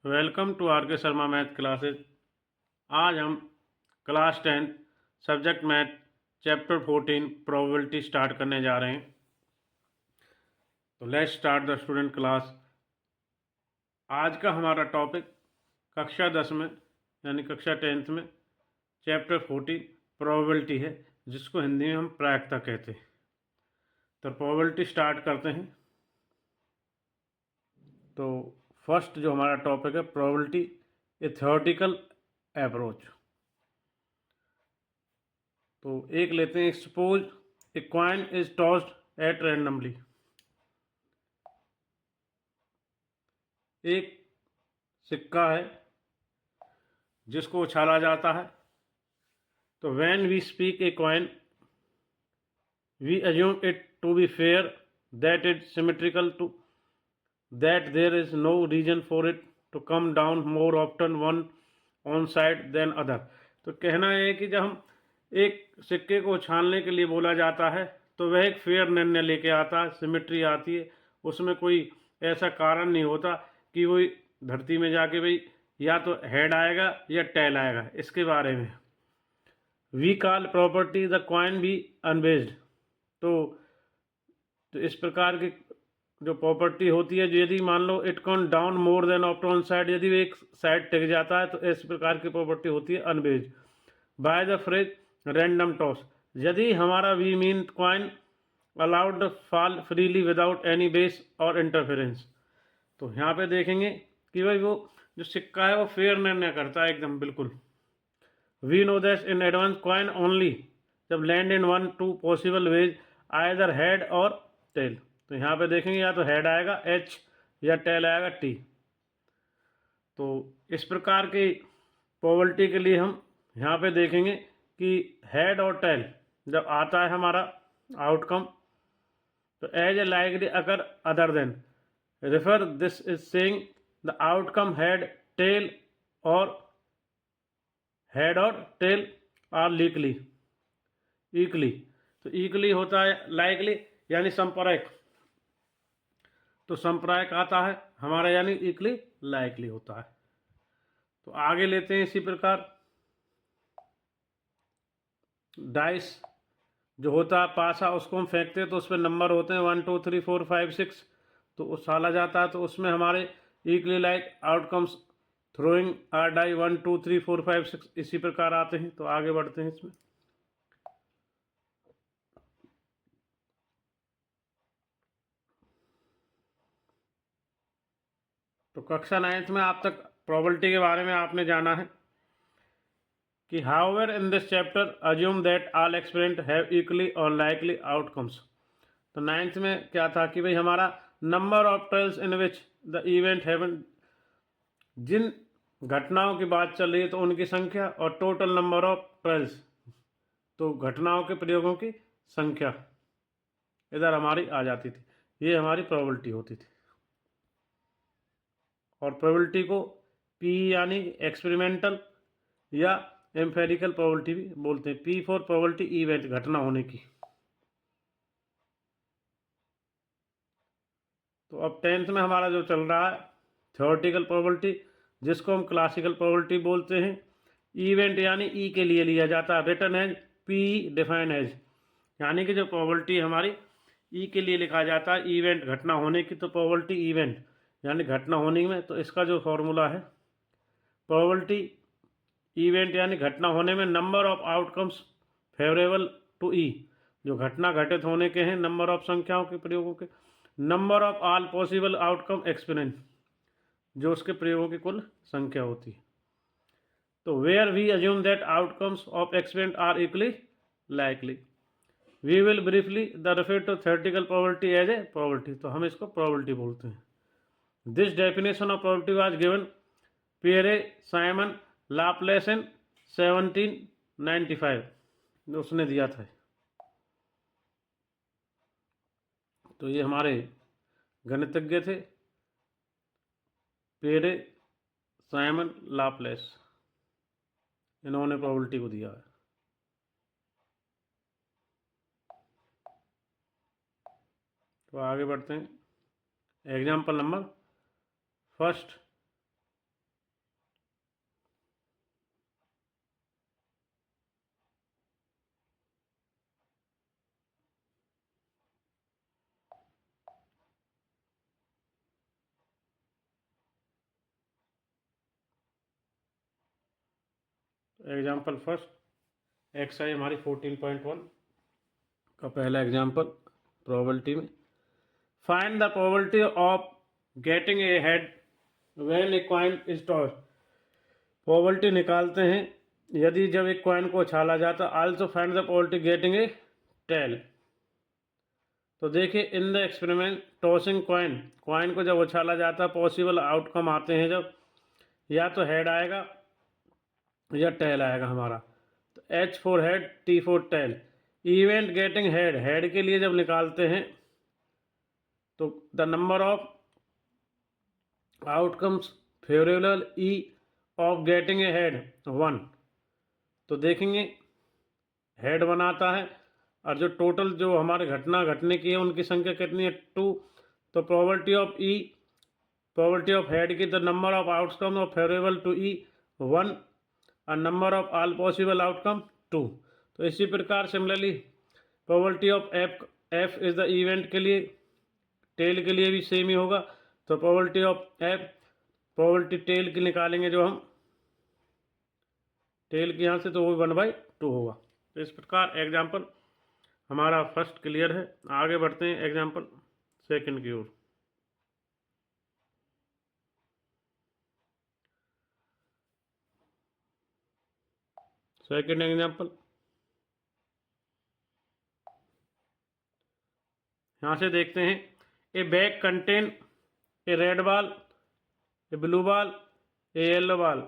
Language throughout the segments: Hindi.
वेलकम टू आर के शर्मा मैथ क्लासेस। आज हम class 10 subject math chapter 14 probability start करने जा रहे हैं। तो let's start the student class. आज का हमारा टॉपिक कक्षा 10 में यानी कक्षा 10th में चैप्टर 14 प्रोबेबिलिटी है, जिसको हिंदी में हम प्रायिकता कहते हैं। तो प्रोबेबिलिटी स्टार्ट करते हैं। तो फर्स्ट जो हमारा टॉपिक है प्रोबेबिलिटी ए थ्योरेटिकल अप्रोच। तो एक लेते हैं, suppose a coin is tossed at randomly. एक सिक्का है जिसको उछाला जाता है। तो when we speak a coin we assume it to be fair, that it symmetrical to, that there is no reason for it to come down more often one on side than other. तो कहना है कि जब हम एक सिक्के को उछालने के लिए बोला जाता है तो वह एक फेयर निर्णय लेके आता है, सिमेट्री आती है, उसमें कोई ऐसा कारण नहीं होता कि वो धरती में जाके भाई या तो हेड आएगा या टेल आएगा। इसके बारे में we call property the coin be unbiased. तो इस प्रकार की जो प्रॉपर्टी होती है, यदि मान लो it comes down more than of on side, यदि एक साइड टिक जाता है तो इस प्रकार की प्रॉपर्टी होती है unbiased. By the phrase random toss, यदि हमारा we mean coin allowed fall freely without any bias और इंटरफेरेंस। तो यहाँ पे देखेंगे कि भाई वो जो सिक्का है वो फेयर निर्णय करता है एकदम बिल्कुल। We know that in advance coin only जब land in one two possible ways either head और टेल। तो यहाँ पे देखेंगे या तो हेड आएगा एच या टेल आएगा टी। तो इस प्रकार की प्रोबेबिलिटी के लिए हम यहाँ पे देखेंगे कि हेड और टेल जब आता है हमारा आउटकम, तो एज ए लाइकली अगर other than refer this is saying the outcome head tail और हेड और टेल आर लीकली इक्वली। तो इक्वली होता है लाइकली यानी संपर्क, तो संपर्क आता है हमारा यानी इक्वली लाइकली होता है। तो आगे लेते हैं इसी प्रकार डाइस जो होता है पासा, उसको हम फेंकते हैं तो उसमें नंबर होते हैं 1 2 3 4 5 6। तो उछाला जाता है तो उसमें हमारे equally like outcomes throwing are die 1 2 3 4 5 6 इसी प्रकार आते हैं। तो आगे बढ़ते हैं इसमें। तो कक्षा 9th में आप तक प्रोबेबिलिटी के बारे में आपने जाना है कि however in this chapter assume that all experiment have equally और लाइकली आउटकम्स। तो 9th में क्या था कि भाई हमारा number of trials in which the event happen, जिन घटनाओं की बात चल रही है तो उनकी संख्या, और टोटल नंबर ऑफ ट्रायल्स तो घटनाओं के प्रयोगों की संख्या इधर हमारी आ जाती थी। ये हमारी प्रोबेबिलिटी होती थी। और प्रोबेबिलिटी को पी यानी एक्सपेरिमेंटल या एम्पेरिकल प्रोबेबिलिटी भी बोलते हैं। पी फॉर प्रोबेबिलिटी इवेंट घटना होने की। तो अब 10th में हमारा जो चल रहा है थ्योरेटिकल प्रोबेबिलिटी, जिसको हम क्लासिकल प्रोबेबिलिटी बोलते हैं। इवेंट यानी ई के लिए लिया जाता है, written as P define as, यानी कि जो प्रोबेबिलिटी हमारी ई के लिए लिखा जाता है इवेंट घटना होने की। तो प्रोबेबिलिटी इवेंट यानी घटना होने में, तो इसका जो फॉर्मूला है प्रोबेबिलिटी इवेंट यानी घटना होने में number of outcomes favourable to E, जो घटना घटित होने के हैं नंबर ऑफ संख्याओं के प्रयोगों के, number of all possible outcome experience जो उसके प्रयोगों की कुल संख्या होती है। तो where we assume that outcomes of experiment are equally likely, we will briefly the refer to theoretical probability as a probability. तो हम इसको प्रोबेबिलिटी बोलते हैं। This definition of probability was given Pierre Simon Laplace in 1795 उसने दिया था। तो ये हमारे गणितज्ञ थे पियरे साइमन लाप्लेस, इन्होंने प्रोबेबिलिटी को दिया है। तो आगे बढ़ते हैं। Example number first, example first, exercise हमारी 14.1 का पहला एग्जाम्पल प्रोबेबिलिटी में, find the probability of getting a head when a coin is toss. Probability निकालते हैं यदि जब एक कॉइन को उछाला जाता। Also find the probability getting a tail. तो देखिए in the experiment tossing coin, coin को जब उछाला जाता पॉसिबल आउटकम आते हैं जब या तो हेड आएगा या टेल आएगा हमारा। तो H for head, T for tail. Event getting head, head के लिए जब निकालते हैं तो the number of outcomes favourable E of getting a head 1। तो देखेंगे हेड बनाता है और जो टोटल जो हमारे घटना घटने की है उनकी संख्या कितनी है 2। तो probability of E, probability of head की the number of outcome of favourable to E 1 और number of all possible outcome 2। तो इसी प्रकार similarly probability of F is the event के लिए, टेल के लिए भी सेम ही होगा। तो probability of F, probability tail की निकालेंगे जो हम टेल के यहाँ से, तो वो 1/2 होगा। तो इस प्रकार एग्जाम्पल हमारा फर्स्ट क्लियर है। आगे बढ़ते हैं एग्जाम्पल सेकंड की ओर। सेकंड एग्जाम्पल, यहाँ से देखते हैं a bag contain a red ball, a blue ball, a yellow ball,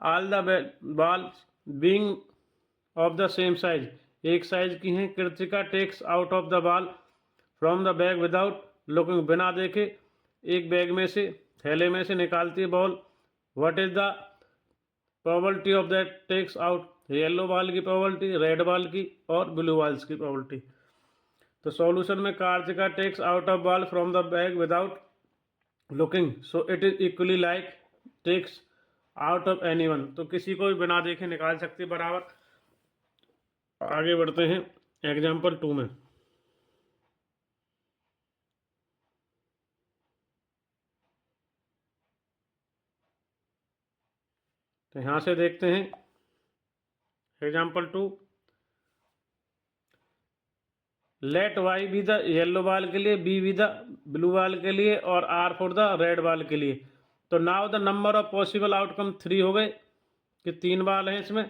all the balls being of the same size, एक साइज की हैं। Kritika takes out of the ball from the bag without looking, बिना देखे एक बैग में से, थैले में से निकालती है ball. What is the probability of that takes out, yellow ball की प्रोबेबिलिटी, रेड बॉल की और ब्लू बॉल्स की प्रोबेबिलिटी। तो सॉल्यूशन में Kartika takes out of ball from the bag without looking, so it is equally like takes out of anyone. तो किसी को भी बिना देखे निकाल सकती बराबर। आगे बढ़ते हैं एग्जाम्पल 2 में। तो यहाँ से देखते हैं example 2, let Y be the yellow ball के लिए, B be the blue ball के लिए और R for the red ball के लिए। तो now the number of possible outcome 3 हो गए कि 3 बॉल हैं इसमें।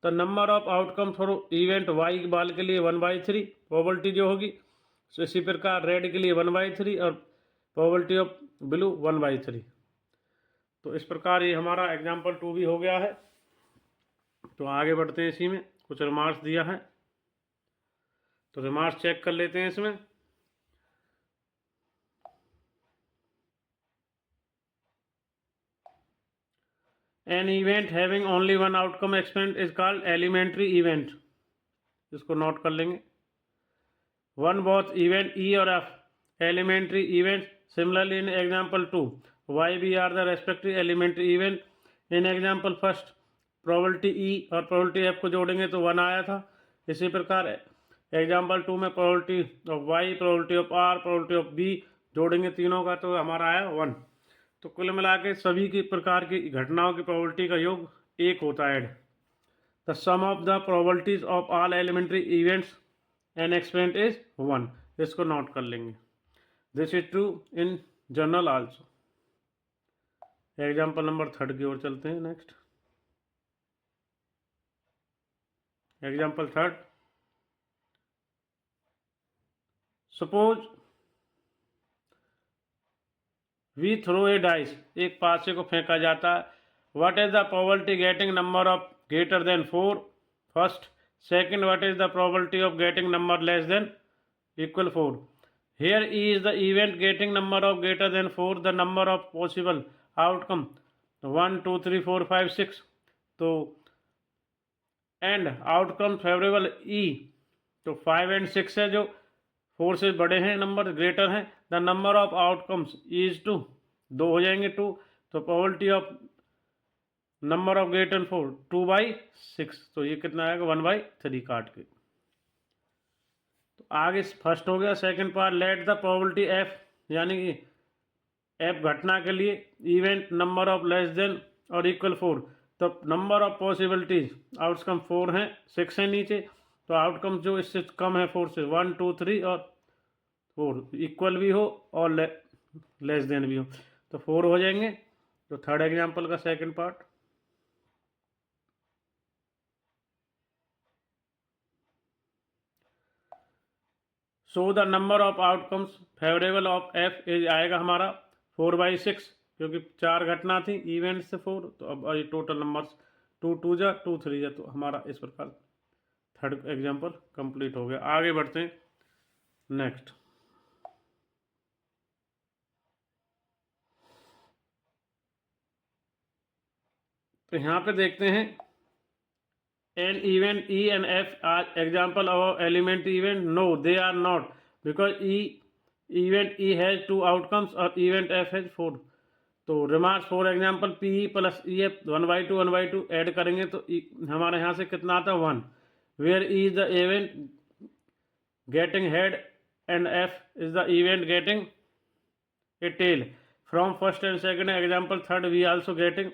तो number of outcome for event Y ball के लिए 1/3 प्रोबेबिलिटी जो होगी। तो इसी प्रकार रेड के लिए 1/3 और प्रोबेबिलिटी ऑफ ब्लू 1/3। तो इस प्रकार ये हमारा एग्जाम्पल 2 भी हो गया है। तो आगे बढ़ते हैं, इसी में कुछ रिमार्क्स दिया है तो रिमार्क्स चेक कर लेते हैं इसमें। An event having only one outcome experiment is called elementary event, इसको नोट कर लेंगे। वन बोथ इवेंट ई और F elementary event. Similarly in example 2 Y B R the respective elementary event. In example first probability E और प्रोबेबिलिटी एफ को जोड़ेंगे तो 1 आया था। इसी प्रकार एग्जाम्पल 2 में probability of Y, probability of R, probability of B जोड़ेंगे तीनों का तो हमारा आया 1। तो कुल मिला के सभी की प्रकार की घटनाओं की प्रोबेबिलिटी का योग 1 होता है। The sum of the probabilities of all elementary events an experiment is 1। इसको नोट कर लेंगे। This is true in general also. Example number 3 की ओर चलते हैं। Next example 3, suppose we throw a dice, एक पासे को फेंका जाता है। What is the probability getting number of greater than 4 first. Second, what is the probability of getting number less than equal 4। Here E is the event getting number of greater than 4, the number of possible outcome 1 2 3 4 5 6। तो एंड आउटकम फेवरेबल ई, तो 5 और 6 है जो 4 से बड़े हैं, नंबर ग्रेटर हैं। The number of outcomes is 2, 2 हो जाएंगे 2। तो probability of number of greater 4 2/6। तो ये कितना आएगा 1/3 काट के। तो आगे फर्स्ट हो गया। Second part, let the probability F, यानी कि एफ घटना के लिए event number of less than और इक्वल 4, तो नंबर ऑफ पॉसिबिलिटीज आउटकम 4 हैं, 6 है नीचे, तो आउटकम जो इससे कम है 4 से 1 2 3 और 4 इक्वल भी हो और लेस देन भी हो तो 4 हो जाएंगे। तो थर्ड एग्जाम्पल का second part, so the number of outcomes favourable of F is आएगा हमारा 4/6 क्योंकि 4 घटना थी इवेंट से 4, तो अब ये टोटल नंबर्स 2 2 जा 2 3 जा, तो हमारा इस प्रकार थर्ड एग्जाम्पल कंप्लीट हो गया। आगे बढ़ते हैं नेक्स्ट। तो यहाँ पे देखते हैं an event E and F are example of element event. No, they are not, because event E has 2 outcomes or event F has 4. तो remarks for example P plus E F 1/2 1/2 add करेंगे तो हमारे यहाँ से कितना आता है 1, where E is the event getting head and F is the event getting a tail from first and second example third we also getting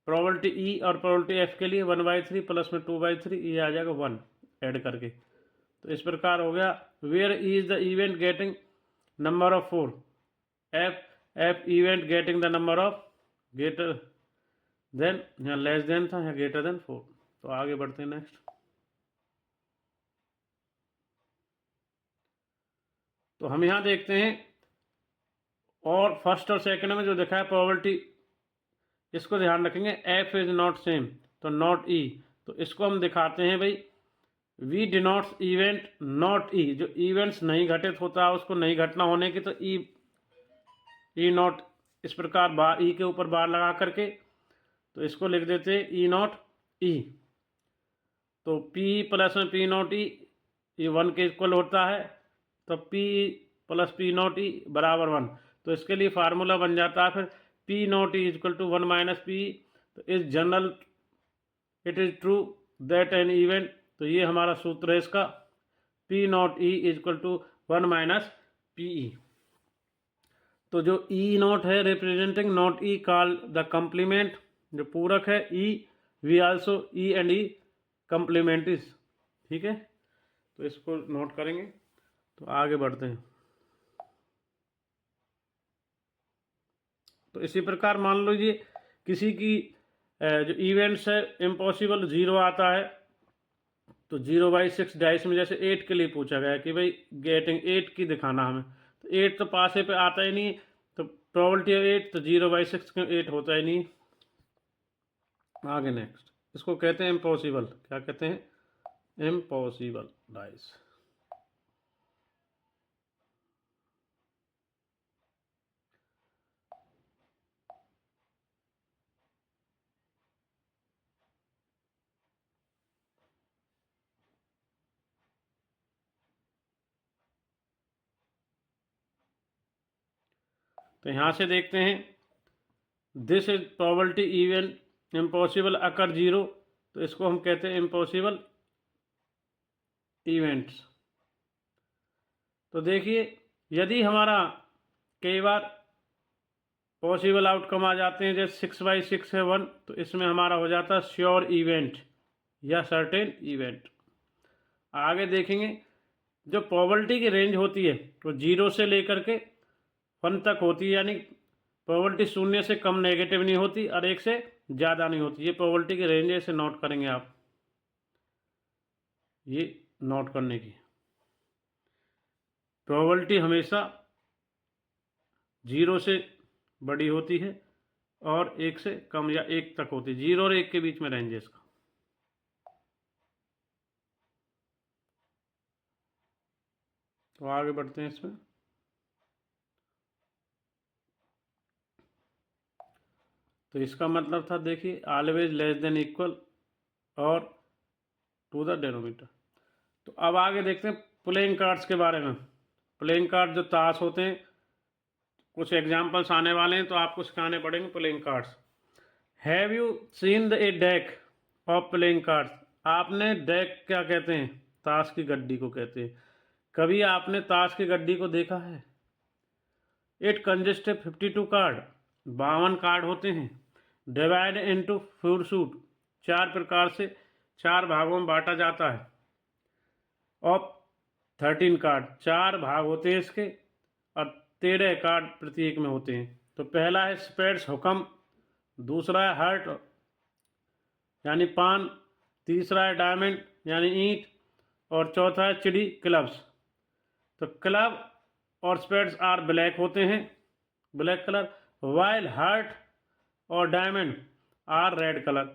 probability E और प्रोबेबिलिटी एफ के लिए 1/3 प्लस में 2/3 ये आ जाएगा 1 ऐड करके। तो इस प्रकार हो गया where E is the event getting number of 4, F event getting the number of greater than, यहाँ लेस देन था, यहाँ ग्रेटर देन 4। तो आगे बढ़ते हैं नेक्स्ट। तो हम यहाँ देखते हैं और फर्स्ट और सेकंड में जो देखा है प्रोबेबिलिटी, इसको ध्यान रखेंगे एफ इज नॉट सेम तो नॉट ई, तो इसको हम दिखाते हैं भाई वी डिनोट्स इवेंट नॉट ई, जो इवेंट्स नहीं घटित होता है उसको नहीं घटना होने की, तो ई नॉट इस प्रकार बार ई के ऊपर बार लगा करके, तो इसको लिख देते हैं ई नॉट ई। तो पी प्लस में पी नॉट ई ये 1 के इक्वल होता है, तो पी प्लस पी नॉट ई बराबर 1। तो इसके लिए फार्मूला बन जाता है फिर P not E equal to 1 minus P. तो इस general it is true that an event, तो ये हमारा सूत्र है इसका, P not E equal to 1 minus P E. तो जो ई नॉट है representing not E call the complement, जो पूरक है E, we also E and E complementaries, ठीक है। तो इसको नोट करेंगे। तो आगे बढ़ते हैं। तो इसी प्रकार मान लीजिए किसी की जो इवेंट्स है इम्पॉसिबल 0 आता है, तो 0/6 डाइस में जैसे 8 के लिए पूछा गया कि भाई गेटिंग 8 की दिखाना हमें, तो 8 तो पासे पे आता ही नहीं, तो प्रोबेबिलिटी ऑफ 8 तो 0/6 क्यों 8 होता ही नहीं। आगे नेक्स्ट, इसको कहते हैं इम्पॉसिबल, क्या कहते हैं इम्पॉसिबल डाइस। तो यहाँ से देखते हैं this is probability event impossible occur 0, तो इसको हम कहते हैं इम्पॉसिबल इवेंट्स। तो देखिए यदि हमारा कई बार पॉसिबल आउटकम आ जाते हैं जैसे 6/6 है 1, तो इसमें हमारा हो जाता है श्योर इवेंट या सर्टेन इवेंट। आगे देखेंगे जो प्रोबेबिलिटी की रेंज होती है तो 0 से लेकर के 1 तक होती है, यानी प्रोबेबिलिटी 0 से कम नेगेटिव नहीं होती और 1 से ज़्यादा नहीं होती। ये प्रोबेबिलिटी की रेंज है, इसे नोट करेंगे आप, ये नोट करने की। प्रोबेबिलिटी हमेशा 0 से बड़ी होती है और 1 से कम या 1 तक होती है, 0 और 1 के बीच में रेंज है इसका। तो आगे बढ़ते हैं इसमें। तो इसका मतलब था देखिए ऑलवेज लेस देन इक्वल और टू द डेनोमीटर। तो अब आगे देखते हैं प्लेइंग कार्ड्स के बारे में। प्लेइंग कार्ड जो ताश होते हैं, कुछ एग्जांपल्स आने वाले हैं तो आपको सिखाने पड़ेंगे playing cards. Have you seen the A deck of playing cards? आपने डेक क्या कहते हैं, ताश की गड्डी को कहते हैं। कभी आपने ताश की गड्डी को देखा है? इट कंजिस्ट 52 कार्ड, 52 कार्ड होते हैं। डिवाइड इनटू फूड सूट, 4 प्रकार से 4 भागों में बांटा जाता है। ऑफ 13 कार्ड, 4 भाग होते हैं इसके और 13 कार्ड प्रत्येक में होते हैं। तो पहला है स्पेड्स हुक्म, दूसरा है हर्ट यानी पान, तीसरा है डायमंड यानी ईंट और चौथा है चिड़ी क्लब्स। तो क्लब और स्पेड्स आर ब्लैक होते हैं, ब्लैक कलर, वाइल हर्ट और diamond are red colour.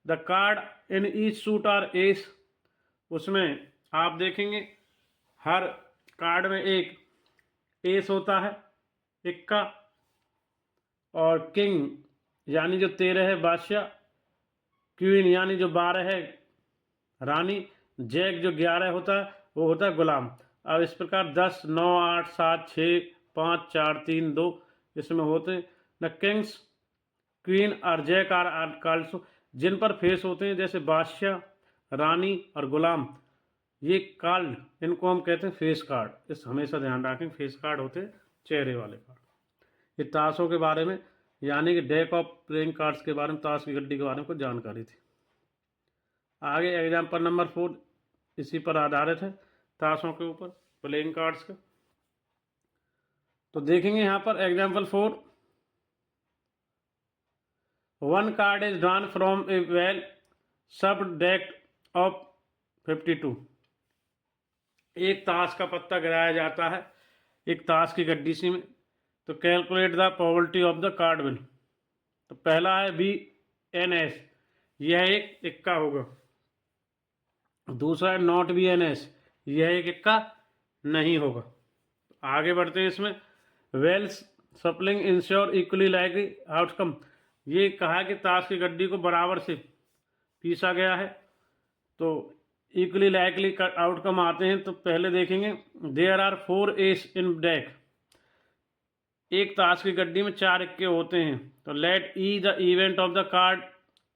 The card in each suit are ace, उसमें आप देखेंगे हर कार्ड में एक एस होता है, इक्का, और किंग यानी जो 13 है बादशाह, क्वीन यानी जो 12 है रानी, जैक जो 11 होता है वो होता है गुलाम। अब इस प्रकार 10, 9, 8, 7, 6, 5, 4, 3, 2 इसमें होते हैं। न किंग्स, क्वीन और जैक आर कार्ड्स जिन पर फेस होते हैं, जैसे बादशाह, रानी और गुलाम, ये कार्ड इनको हम कहते हैं फेस कार्ड। इस हमेशा ध्यान रखें, फेस कार्ड होते हैं चेहरे वाले कार्ड। ये ताशों के बारे में यानी कि डेक ऑफ प्लेइंग कार्ड्स के बारे में, ताश की गड्डी के बारे में कुछ जानकारी थी। आगे एग्जाम्पल नंबर 4 इसी पर आधारित है, ताशों के ऊपर, प्लेइंग कार्ड्स के। तो देखेंगे यहाँ पर example 4, 1 card is drawn from A well सब डेक ऑफ 52। एक ताश का पत्ता गिराया जाता है एक ताश की गड्डी सी में। तो calculate the probability of the card will. तो पहला है BNS, यह एक इक्का होगा। दूसरा है नॉट BNS, यह एक इक्का नहीं होगा। आगे बढ़ते हैं इसमें, wells sampling ensure equally likely outcome, ये कहा कि ताश की गड्डी को बराबर से पीसा गया है तो इक्वली लाइकली आउटकम आते हैं। तो पहले देखेंगे, there are 4 aces in deck, एक ताश की गड्डी में 4 इक्के होते हैं। तो let E the event of the card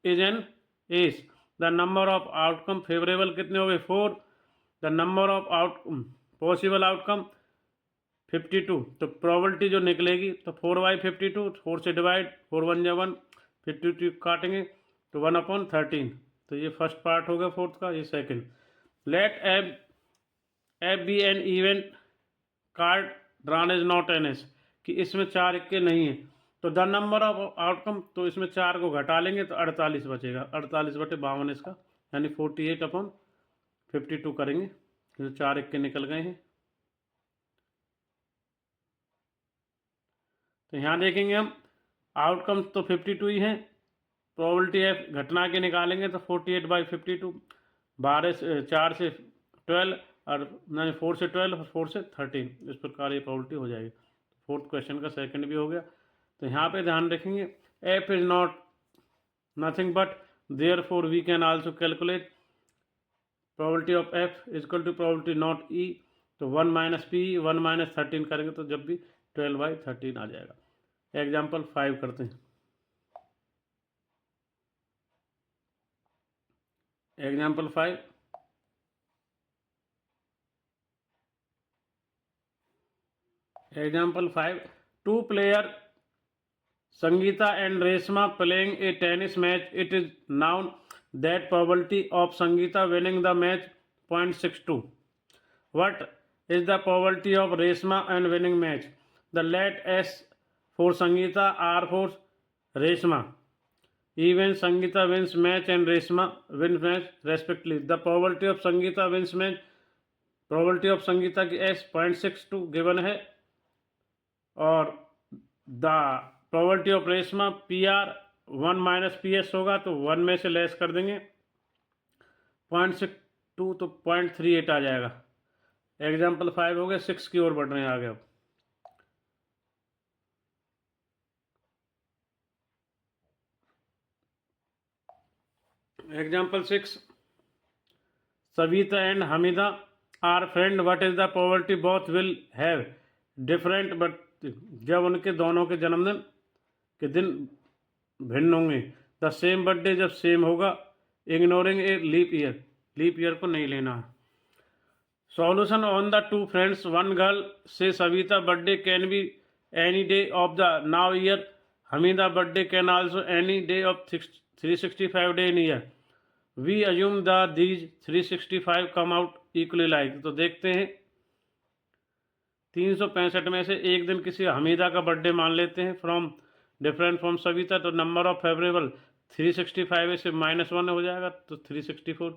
is an ace, the number of outcome favourable कितने हो गए 4, the number of possible outcome 52। तो प्रोबेबिलिटी जो निकलेगी तो 4/52, 4 से डिवाइड, 4 1 जा 1, 52 काटेंगे तो 1/13। तो ये फर्स्ट पार्ट हो गया फोर्थ का, ये second. Let F be an event card drawn is not an ace, कि इसमें 4 इक्के नहीं है। तो द नंबर ऑफ आउटकम, तो इसमें 4 को घटा लेंगे तो 48 बचेगा, 48/52 इसका, यानी 48/52 करेंगे तो 4 इक्के निकल गए हैं। तो यहाँ देखेंगे हम आउटकम तो 52 ही हैं, प्रोबेबिलिटी एफ घटना के निकालेंगे तो 48/52, 4 से 12 और 4 से 12 और 4 से 13, इस प्रकार ये प्रोबेबिलिटी हो जाएगी। फोर्थ क्वेश्चन का सेकंड भी हो गया। तो यहाँ पे ध्यान रखेंगे, F is not nothing but therefore we can also calculate probability of F equal to probability not E. तो 1 - P 1 - 13 करेंगे तो जब भी 12/13 आ जाएगा। एग्जाम्पल 5 करते हैं। Example 5, example 5, 2 player Sangeeta and Reshma playing a tennis match. It is known that probability of Sangeeta winning the match 0.62. What is the probability of Reshma and winning match? The let S for Sangeeta, R for Reshma. Even Sangeeta wins match and Reshma wins match respectively. The probability of Sangeeta wins match, probability of Sangeeta की S 0.62 given है, और the probability of Reshma PR 1 - PS होगा तो 1 में से लेस कर देंगे 0.62 तो 0.38 आ जाएगा। एग्जाम्पल 5 हो गया, 6 की ओर बढ़ रहे हैं आगे। अब example 6, Savita and Hamida are friend, what is the probability both will have different but, जब उनके दोनों के जन्मदिन के दिन भिन्न होंगे। द सेम बर्थडे, जब सेम होगा। Ignoring a leap year, leap year को नहीं लेना है। Solution on the 2 friends, 1 girl say Savita birthday can be any day of the now year, Hamida birthday can also any day of 365 day in year. We assume that these 365 come out equally like. तो देखते हैं 365 में से एक दिन किसी हमीदा का बर्थडे मान लेते हैं फ्रॉम डिफरेंट फ्रॉम सविता, तो नंबर ऑफ फेवरेबल 365 से -1 हो जाएगा तो 364.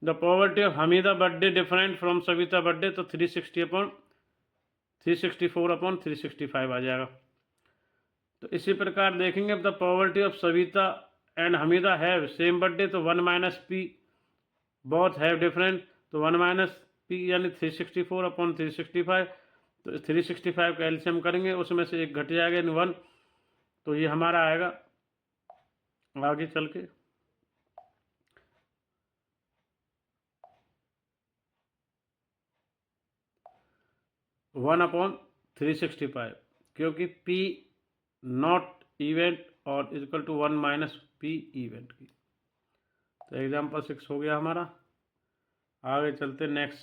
The probability of Hamida birthday different from Savita birthday तो 364/365 आ जाएगा. तो इसी प्रकार देखेंगे the probability of Savita and Hamida have same birthday तो 1 - p बोथ हैव डिफरेंट तो 1 - p यानी 364/365. तो 365 का एलसीएम करेंगे उसमें से एक घट जाएगा यानी 1, तो ये हमारा आएगा आगे चल के 1/365 क्योंकि p नॉट इवेंट और इक्वल टू 1 - p इवेंट की. तो एग्जाम्पल 6 हो गया हमारा. आगे चलते नेक्स्ट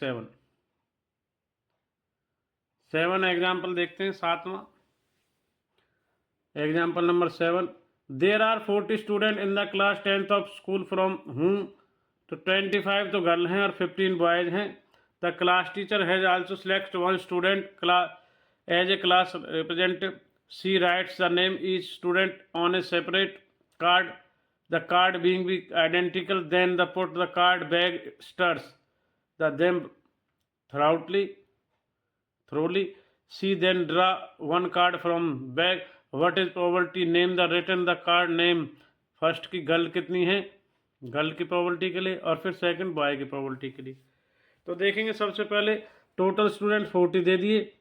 7 एग्जाम्पल देखते हैं. 7वां example number 7. There are 40 student in the class 10th of school from whom तो 25 तो गर्ल हैं और 15 बॉयज हैं. The class teacher has also select 1 student as a class representative. She writes the name each student on a separate card. The card being identical, then the put the card bag stirs the them thoroughly. She then draw one card from bag. What is probability? Name the written the card name. First की गर्ल कितनी है, गर्ल की प्रोबेबिलिटी के लिए, और फिर सेकंड बॉय की प्रोबेबिलिटी के लिए. तो देखेंगे सबसे पहले टोटल स्टूडेंट 40 दे दिए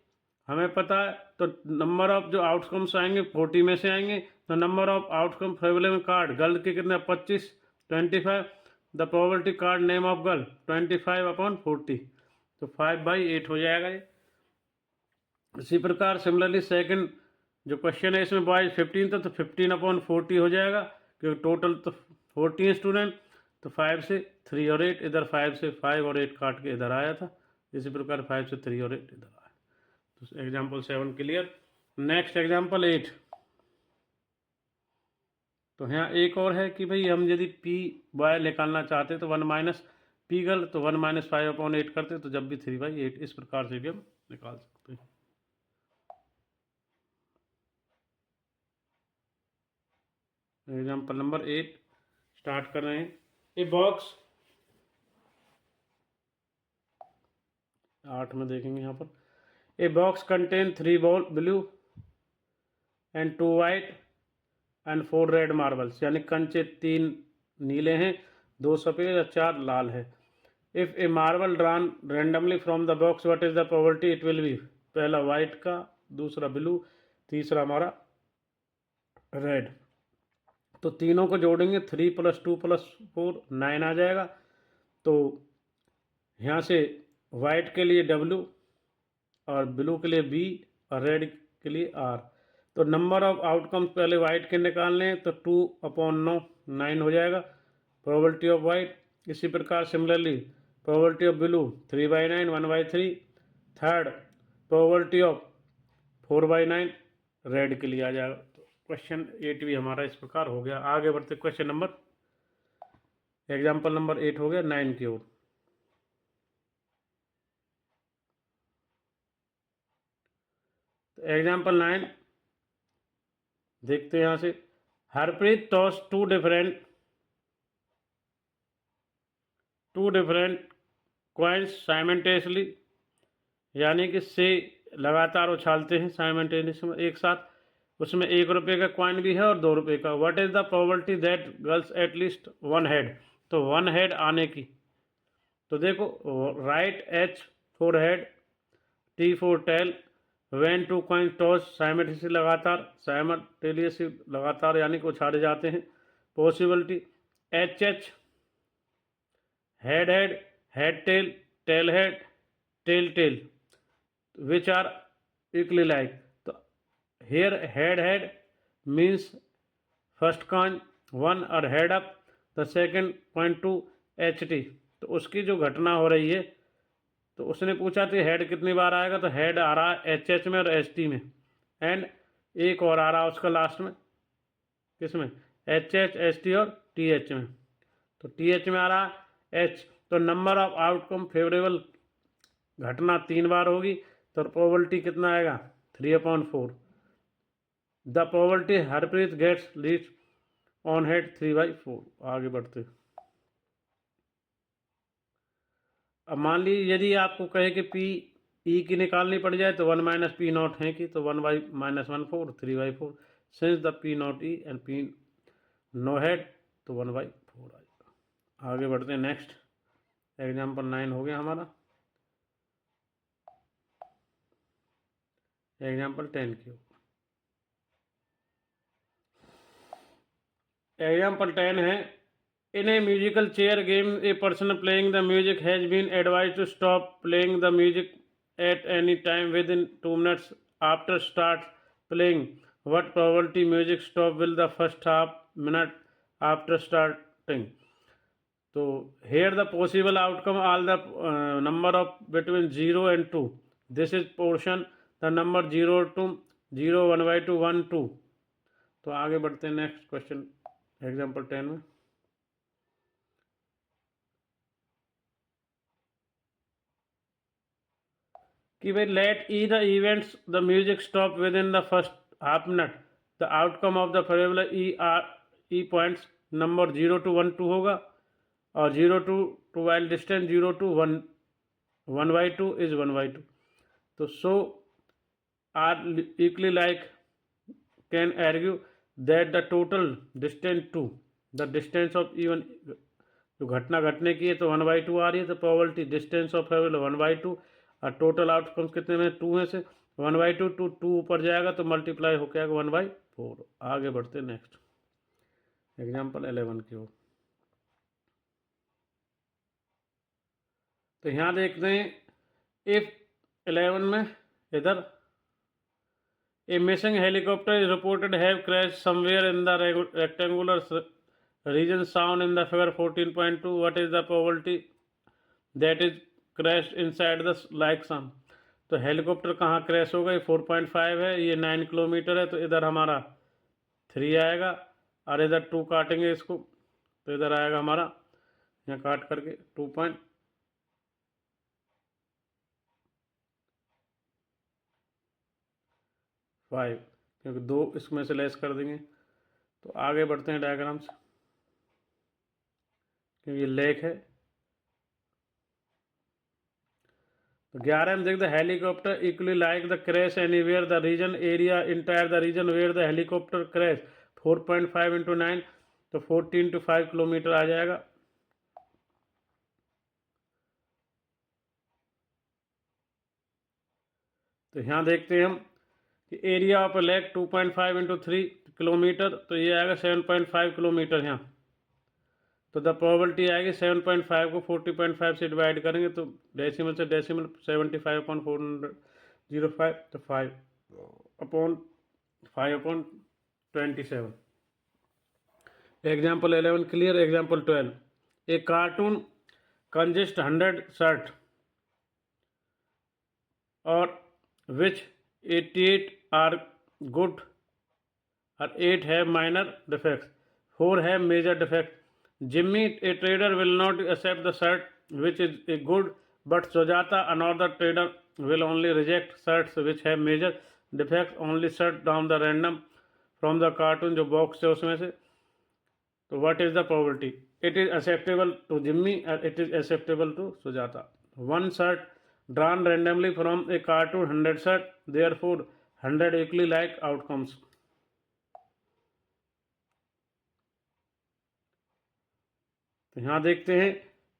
हमें पता है. तो नंबर ऑफ जो आउटकम्स आएंगे 40 में से आएंगे. तो number of outcome favourable card girl के कितने 25 25. The probability card name of girl 25/40 तो 5/8 हो जाएगा ये. इसी प्रकार सिमिलरली सेकंड जो क्वेश्चन है इसमें बॉयज 15 था तो 15/40 हो जाएगा क्योंकि टोटल तो 14 स्टूडेंट. तो 5 से 3 और 8 इधर 5 से 5 और 8 काट के इधर आया था. इसी प्रकार 5 से 3 और 8 इधर आया. तो एग्जाम्पल 7 क्लियर. Next example 8. तो यहाँ एक और है कि भाई हम यदि p बॉय निकालना चाहते तो 1 - p गर्ल तो 1 - 5/8 करते तो जब भी 3/8 इस प्रकार से भी हम निकाल सकते हैं. एग्जाम्पल नंबर 8 स्टार्ट कर रहे हैं. ए बॉक्स 8 में देखेंगे यहाँ पर. A box contain 3 ball blue and 2 white and 4 red marbles. यानी कंचे 3 नीले हैं, 2 सफ़ेद और 4 लाल है. If A marble drawn randomly from the box what is the probability it will B. पहला वाइट का, दूसरा ब्लू, तीसरा हमारा रेड. तो तीनों को जोड़ेंगे 3 + 2 + 4 9 आ जाएगा. तो यहाँ से वाइट के लिए W और ब्लू के लिए B और रेड के लिए R. तो नंबर ऑफ आउटकम्स पहले वाइट के निकालने हैं तो 2/9 हो जाएगा प्रोबेबिलिटी ऑफ वाइट. इसी प्रकार similarly probability of blue 3/9 1/3. Third probability of 4/9 red के लिए आ जाएगा. तो क्वेश्चन 8 भी हमारा इस प्रकार हो गया. आगे बढ़ते क्वेश्चन नंबर एग्जाम्पल नंबर 8 हो गया 9 की ओर. एग्जाम्पल 9 देखते हैं यहाँ से. Harpreet toss two different coins simultaneously. यानी कि से लगातार उछालते हैं साइमल्टेनियस में एक साथ. उसमें 1 रुपये का कॉइन भी है और 2 रुपये का. What is the probability that girls at least 1 head. तो 1 हेड आने की. तो देखो right H for head, T for tail. When 2 coin toss simultaneously लगातार यानी कि उछाले जाते हैं. Possibility HH head head, head tail, tail head, tail tail which are equally like. तो here head head means first coin 1 और head up the second 0.2 HT. तो उसकी जो घटना हो रही है तो उसने पूछा था हेड कितनी बार आएगा. तो हेड आ रहा है HH में और HT में, एंड एक और आ रहा है उसका लास्ट में किस में, एच एच, एच टी और टी एच में। तो टी एच में आ रहा है एच, तो नंबर ऑफ आउटकम फेवरेबल घटना 3 बार होगी, तो प्रोबेबिलिटी कितना आएगा 3/4। The probability Harpreet gets lead on head 3/4। आगे बढ़ते, अब मान लीजिए यदि आपको कहे कि पी ई की निकालनी पड़ जाए तो 1 माइनस पी नॉट है कि, तो 1/-1/4 3/4। Since the P not E and P no head, तो 1/4 आएगा। आगे बढ़ते हैं नेक्स्ट, एग्जाम्पल 9 हो गया हमारा। एग्जाम्पल 10 की, एग्जाम्पल 10 है, in a musical chair game a person playing the music has been advise to stop playing the music at any time within 2 minutes after start playing. What probability music stop will the first half minute after starting. तो here the possible outcome all the number of between 0 and 2। This is portion the number 0 to 0, 1/2, 1, 2। तो आगे बढ़ते हैं नेक्स्ट क्वेश्चन एग्जाम्पल 10 में, कि भाई let E the events the music stop within the first half minute, the outcome of the favourable E points number 0 to 1, 2 होगा, और 0 to 2 while distance 0 to 1, 1/2 is 1/2। तो so are equally like can argue that the total distance to the distance of even, जो घटना घटने की है तो 1/2 आ रही है, तो प्रोबेबिलिटी डिस्टेंस ऑफ फेवरेबल 1/2 और टोटल आउटकम्स कितने में 2 में से 1/2 टू 2 ऊपर जाएगा तो मल्टीप्लाई होकर आएगा 1/4। आगे बढ़ते नेक्स्ट एग्जाम्पल 11 की ओर। तो यहाँ देखते हैं इफ 11 में इधर a missing helicopter is reported have crash somewhere in the rectangular region sound in the figure 14.2। What is the probability that is crash inside the like some. तो हेलीकॉप्टर कहाँ क्रैश होगा, ये 4.5 है, ये 9 किलोमीटर है, तो इधर हमारा 3 आएगा, और इधर 2 काटेंगे इसको, तो इधर आएगा हमारा यहाँ काट करके 2.5, क्योंकि 2 इसमें से लेस कर देंगे। तो आगे बढ़ते हैं डायग्राम से, क्योंकि ये लेक है। तो 11 में देखते helicopter equally like the crash anywhere the region area entire the region where the helicopter crash 4.5 into 9, तो 14 to 5 किलोमीटर आ जाएगा। तो यहाँ देखते हैं हम कि area of lake 2.5 into 3 kilometre, तो ये आएगा 7.5 किलोमीटर यहाँ। तो द प्रोबेबिलिटी आएगी 7.5 को 40.5 से डिवाइड करेंगे तो डेसिमल से डेसिमल 75/405, तो 5/5/27। Example 11 clear. एग्जाम्पल 12, ए कार्टून कंजिस्ट 100 शर्ट और विच 88 आर गुड और 8 है माइनर डिफेक्ट्स, 4 है major defect. Jimmy, a trader, will not accept the shirt which is a good, but Sujata, another trader, will only reject shirts which have major defects. Only shirt down the random from the cartoon जो box है उसमें से। तो what is the probability? It is acceptable to Jimmy and it is acceptable to Sujata. One shirt drawn randomly from a cartoon 100 shirt, therefore 100 equally like outcomes. तो यहाँ देखते हैं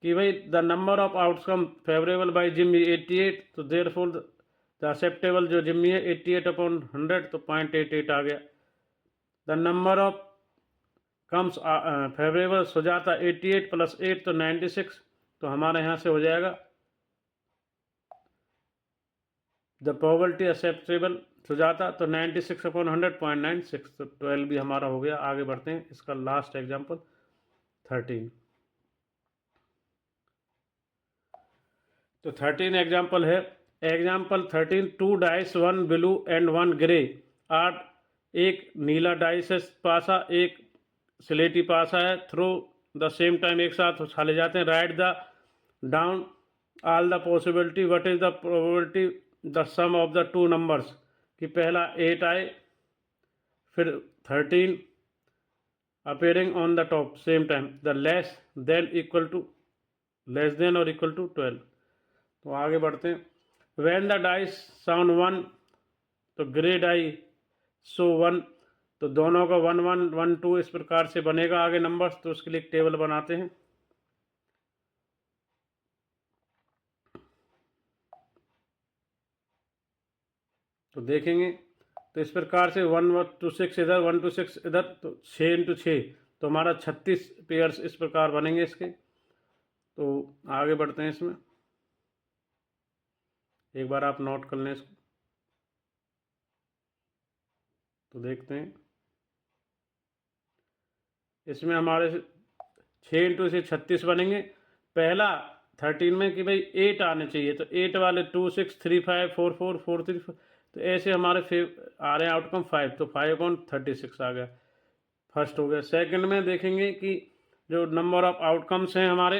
कि भाई the number of outcome favourable by Jimmy 88, तो देयरफॉर द एक्सेप्टेबल जो जिम्मी है 88/100, तो 0.88 आ गया। The number of comes favourable Sujata 88 + 8 तो 96, तो हमारे यहाँ से हो जाएगा द प्रोबेबिलिटी एक्सेप्टेबल सुजाता, तो 96/100 0.96, तो 12 भी हमारा हो गया। आगे बढ़ते हैं, इसका लास्ट एग्जाम्पल 13। तो 13 एग्जाम्पल है। Example 13, 2 dice, 1 blue and 1 grey, are एक नीला डाइस है पासा, एक स्लेटी पासा है। थ्रो द सेम टाइम, एक साथ उछाले जाते हैं। Write the down all the possibility, what is the probability the sum of the two numbers, कि पहला 8 आए फिर 13 appearing on the top same time, the less than equal to, less than और इक्वल टू 12। तो आगे बढ़ते हैं। व्हेन द डाइस साउंड 1, तो ग्रे डाई सो 1, तो दोनों का 1 1 1 2 इस प्रकार से बनेगा आगे नंबर्स। तो उसके लिए एक टेबल बनाते हैं। तो देखेंगे तो इस प्रकार से 1 to 6 इधर, 1 to 6 इधर, तो 6 इंटू 6, तो हमारा 36 पेयर्स इस प्रकार बनेंगे इसके। तो आगे बढ़ते हैं इसमें, एक बार आप नोट कर लें इसको। तो देखते हैं इसमें हमारे 6 इंटू से 36 बनेंगे। पहला 13 में कि भाई 8 आने चाहिए, तो 8 वाले 2 6 3 5 4 4 4 3 4, तो ऐसे हमारे आ रहे हैं आउटकम 5, तो 5/36 आ गया, फर्स्ट हो गया। सेकंड में देखेंगे कि जो नंबर ऑफ आउटकम्स हैं हमारे,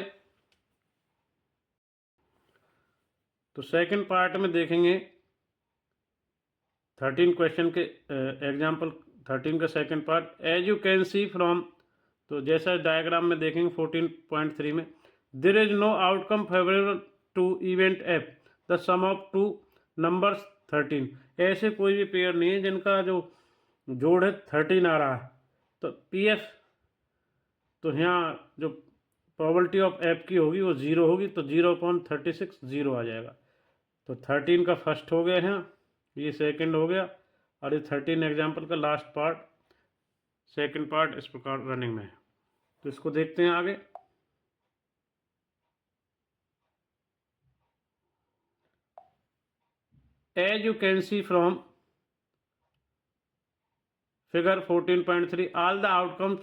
तो सेकंड पार्ट में देखेंगे 13 क्वेश्चन के एग्जाम्पल 13 का second part. As you can see from, तो जैसा डायग्राम में देखेंगे 14.3 में, there is no outcome favourable to event F, the sum of two numbers 13। ऐसे कोई भी पेयर नहीं है जिनका जो जोड़ है 13 आ रहा है। तो पी एफ, तो यहाँ जो प्रोबेबिलिटी ऑफ एफ की होगी वो 0 होगी, तो 0/36 0 आ जाएगा। तो 13 का फर्स्ट हो गया है, ये सेकंड हो गया, और ये 13 एग्जाम्पल का लास्ट पार्ट, सेकंड पार्ट इस प्रकार रनिंग में है। तो इसको देखते हैं आगे। As you can see from figure 14.3, all the outcomes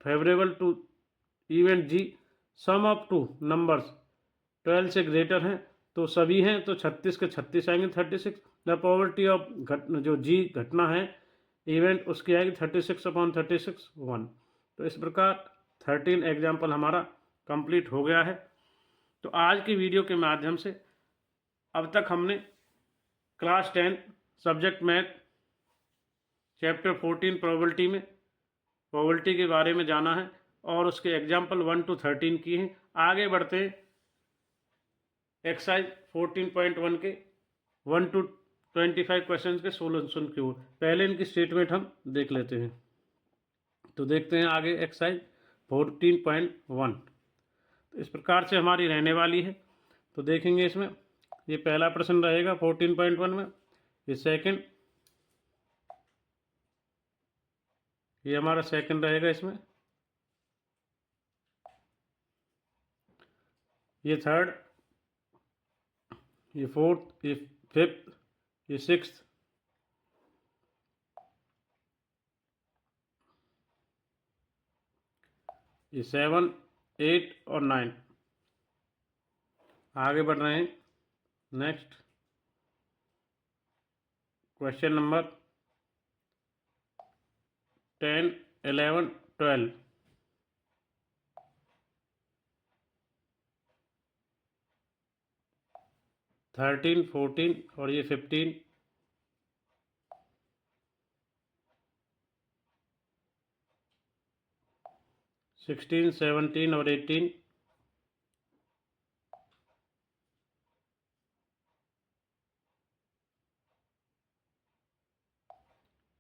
favourable to event G, sum of two numbers 12 से ग्रेटर हैं, तो सभी हैं, तो 36 के 36 आएंगे 36। द प्रोबेबिलिटी ऑफ जो जी घटना है इवेंट, उसकी आएगी 36/36 1। तो इस प्रकार 13 एग्जाम्पल हमारा कंप्लीट हो गया है। तो आज की वीडियो के माध्यम से अब तक हमने class 10 subject math chapter 14 probability में प्रोबेबिलिटी के बारे में जाना है, और उसके एग्जाम्पल 1 to 13 किए हैं। आगे बढ़ते हैं एक्सरसाइज 14.1 के 1 to 25 क्वेश्चन के सोल्यूशन की ओर। पहले इनकी स्टेटमेंट हम देख लेते हैं। तो देखते हैं आगे एक्सरसाइज 14.1। तो इस प्रकार से हमारी रहने वाली है। तो देखेंगे इसमें, ये पहला प्रश्न रहेगा 14.1 में, ये सेकंड, ये हमारा सेकंड रहेगा इसमें, ये थर्ड, ये फोर्थ, ये फिफ्थ, ये सिक्स्थ, ये 7 8 और 9। आगे बढ़ रहे हैं। नेक्स्ट क्वेश्चन नंबर 10 11 12, 13 14 और ये 15, 16 17 और 18,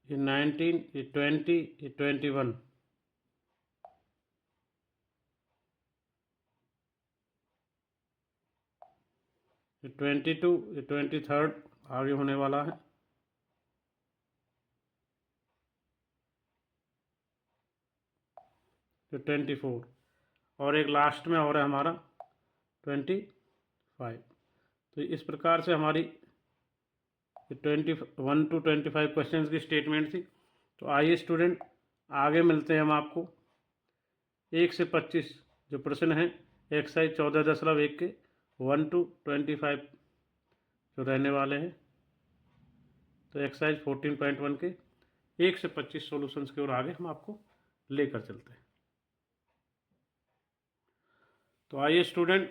ये 19, ये 20, ये 21, ये 22, ये 23 आगे होने वाला है, ये 24, और एक लास्ट में और है हमारा 25। तो इस प्रकार से हमारी 21 to 25 क्वेश्चन की स्टेटमेंट थी। तो आइए स्टूडेंट, आगे मिलते हैं हम आपको 1 से 25 जो प्रश्न हैं एक्सरसाइज 14.1 के 1 to 25 जो रहने वाले हैं। तो एक्सरसाइज 14.1 के 1 से 25 सॉल्यूशंस की ओर आगे हम आपको लेकर चलते हैं। तो आइए स्टूडेंट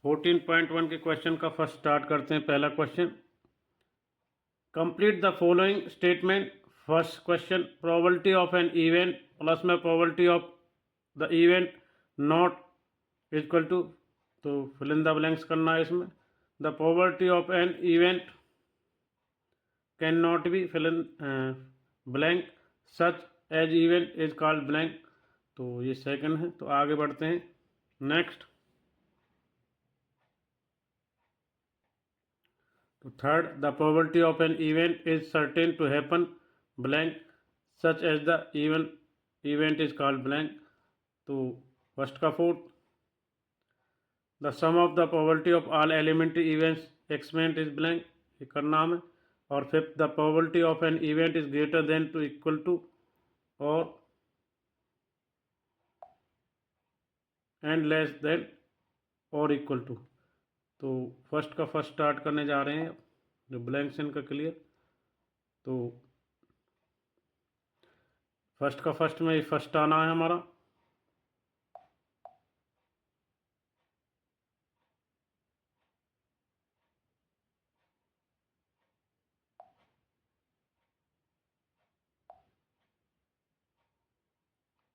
14.1 के क्वेश्चन का फर्स्ट स्टार्ट करते हैं। पहला question, complete the following statement. First question, probability of an event plus में probability of the event not equal to, तो फिल इन द ब्लैंक्स करना है इसमें। The probability of an event can not be fill in blank such as event is called blank. तो ये सेकंड है। तो आगे बढ़ते हैं। नेक्स्ट, तो third, the probability of an event is certain to happen blank such as the event is called blank. तो फर्स्ट का fourth, the sum of the probability of all elementary events experiment is blank, ये करना हमें। और fifth, the probability of an event is greater than to equal to और एंड लेस देन और इक्वल टू। तो फर्स्ट का फर्स्ट स्टार्ट करने जा रहे हैं, जो ब्लैंक्स इनका क्लियर। तो फर्स्ट का फर्स्ट में फर्स्ट आना है हमारा।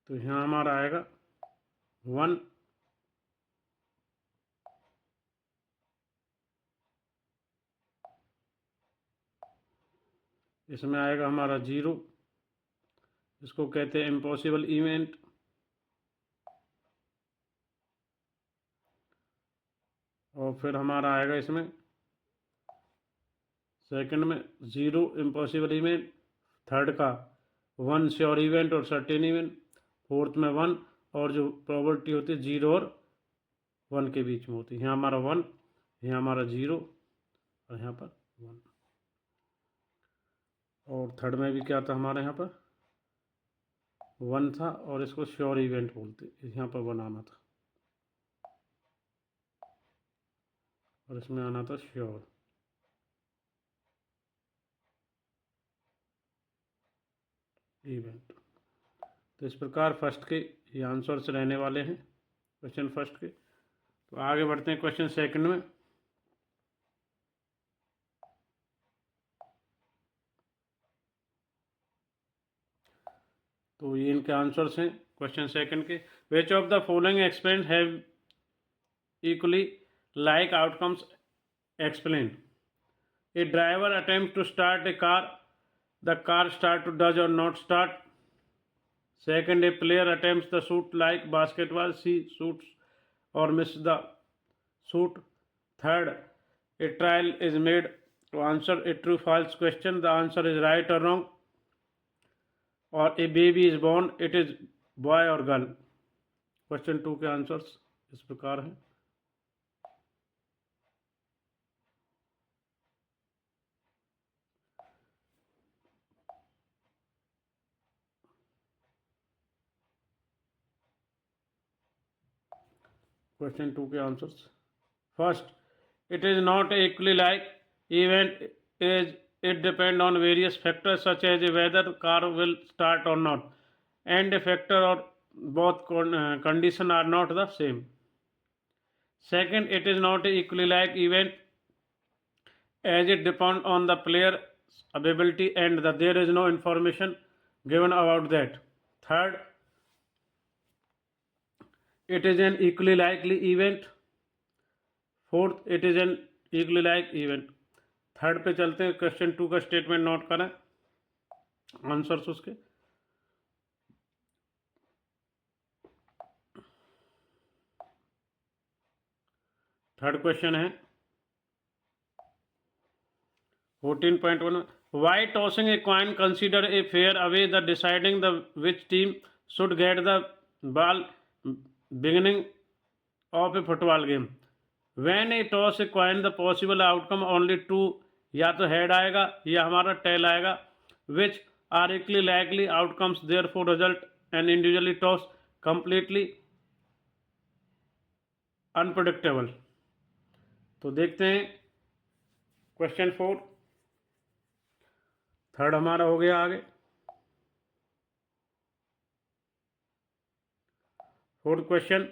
तो यहाँ हमारा आएगा 1, इसमें आएगा हमारा 0, इसको कहते हैं इम्पॉसिबल इवेंट। और फिर हमारा आएगा इसमें सेकंड में 0 इम्पॉसिबल इवेंट, थर्ड का 1 श्योर इवेंट और सर्टेन इवेंट, फोर्थ में 1, और जो प्रोबेबिलिटी होती है 0 और 1 के बीच में होती है। यहाँ हमारा 1, यहाँ हमारा 0 और यहाँ पर 1। और थर्ड में भी क्या था हमारे यहाँ पर 1 था, और इसको श्योर इवेंट बोलते, यहाँ पर 1 आना था और इसमें आना था श्योर इवेंट। तो इस प्रकार फर्स्ट के ये आंसर्स रहने वाले हैं क्वेश्चन फर्स्ट के। तो आगे बढ़ते हैं क्वेश्चन सेकंड में। तो ये इनके आंसर्स हैं क्वेश्चन सेकंड के। Which of the following experiment have equally like outcomes explain. A driver attempt to start a car, the car start to does और not start. Second, a player attempts the shoot like basketball, she shoots or misses the shoot. Third, a trial is made to answer a true false question, the answer is right or wrong. Or a baby is born, it is boy or girl. Question 2 के आंसर्स इस प्रकार हैं। क्वेश्चन 2 के answers, first, it is not equally like event is it depend on various factors such as whether car will start or not, and a factor or both condition are not the same. Second, it is not equally like event as it depend on the player ability and there is no information given about that. Third, it is an equally likely event. Fourth, it is an equally like event. Third पे चलते हैं, क्वेश्चन 2 का स्टेटमेंट नोट करें आंसर्स उसके। थर्ड क्वेश्चन है 14.1, why tossing a coin consider a fair away the deciding the which team should get the ball beginning of a football game. When a toss a coin the possible outcome only 2, या तो हेड आएगा या हमारा टेल आएगा, which are equally likely outcomes therefore result and individually toss completely unpredictable. तो देखते हैं क्वेश्चन 4। थर्ड हमारा हो गया। आगे fourth question,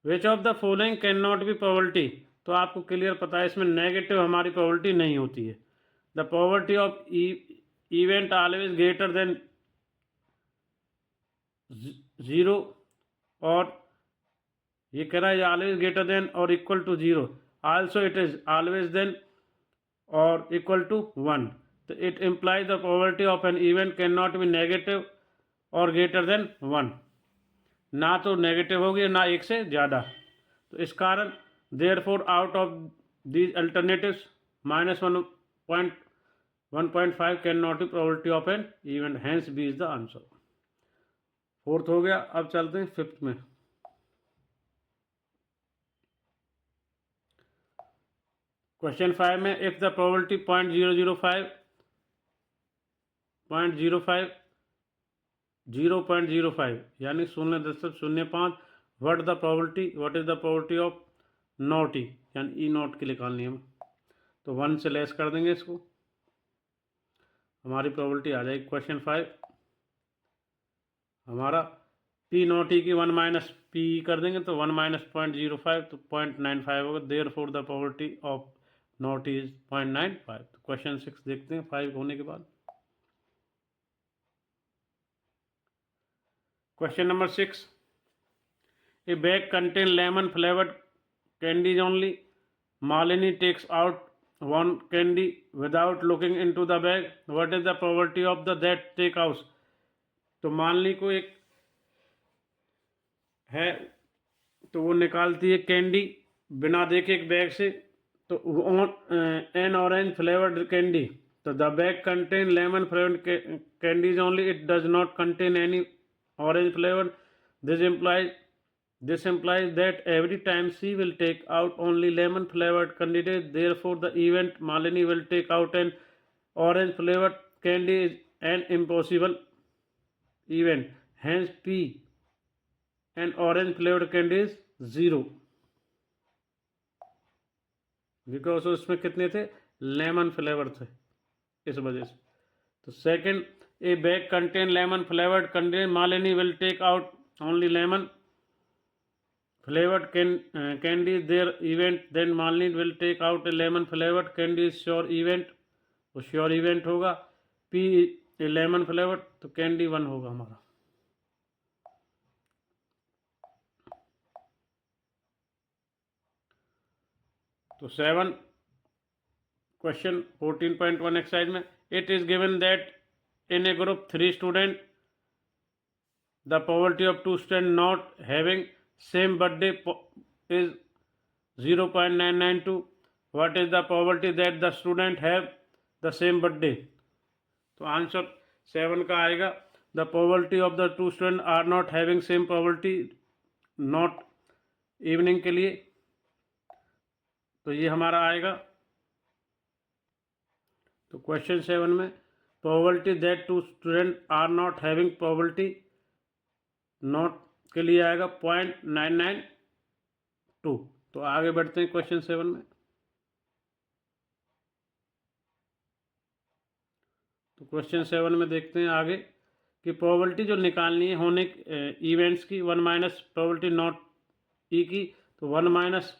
which of the following can not be probability. तो आपको क्लियर पता है इसमें नेगेटिव हमारी प्रोबेबिलिटी नहीं होती है। The probability of event always greater than 0, और ये कह रहा है ऑलवेज ग्रेटर देन और equal to 0, also it is always than और इक्वल टू 1। तो it implies the probability of an event can not be negative और ग्रेटर देन 1। ना तो नेगेटिव होगी ना एक से ज़्यादा। तो इस कारण therefore out of these alternatives -1.5 can not be probability of an event, hence B is the answer. Fourth हो गया। अब चलते हैं फिफ्थ में। क्वेश्चन 5 में इफ द प्रोबेबिलिटी 0.05 यानी 0.05 what is the probability of not E, यानी ई नॉट की निकालनी है हमें। तो 1 से लेस कर देंगे इसको, हमारी प्रोबेबिलिटी आ जाएगी। क्वेश्चन 5 हमारा पी नॉट ई की 1 माइनस पी कर देंगे तो 1 माइनस 0.05 तो 0.95 होगा। Therefore the probability of not is 0.95। तो क्वेश्चन 6 देखते हैं 5 होने के बाद। Question number 6, A bag contain lemon flavoured candies only. Malini takes out one candy without looking into the bag. What is the probability of the that take out? तो मालिनी को एक है तो वो निकालती है कैंडी बिना देखे एक बैग से, तो एन ऑरेंज फ्लेवर्ड कैंडी। तो the bag contain lemon flavoured candies only, it does not contain any orange flavoured. This implies that every time she will take out only lemon flavored candy, therefore the event Malini will take out an orange flavored candy is an impossible event. Hence P, an orange flavored candy is 0, because उसमें कितने थे, लेमन फ्लेवर थे, इस वजह से। तो second, A bag contain lemon flavoured contain Malini will take out only lemon flavored candy their event, then Malini will take out a lemon flavored candy is sure event, वो श्योर इवेंट होगा। P ए लेमन फ्लेवर्ड, तो कैंडी 1 होगा हमारा। तो 7 क्वेश्चन 14.1 एक्सरसाइज में, it is given that in A group 3 student the probability of 2 student not having same birthday is 0.992. What is the probability that the student have the same birthday? तो आंसर 7 का आएगा, the probability of the 2 students are not having same probability, not evening के लिए। तो ये हमारा आएगा। तो क्वेश्चन 7 में probability that 2 student are not having probability not के लिए आएगा 0.992। तो आगे बढ़ते हैं क्वेश्चन 7 में। तो क्वेश्चन 7 में देखते हैं आगे कि प्रोबेबिलिटी जो निकालनी है होने इवेंट्स की 1 माइनस प्रोबेबिलिटी नॉट ई की, तो 1 माइनस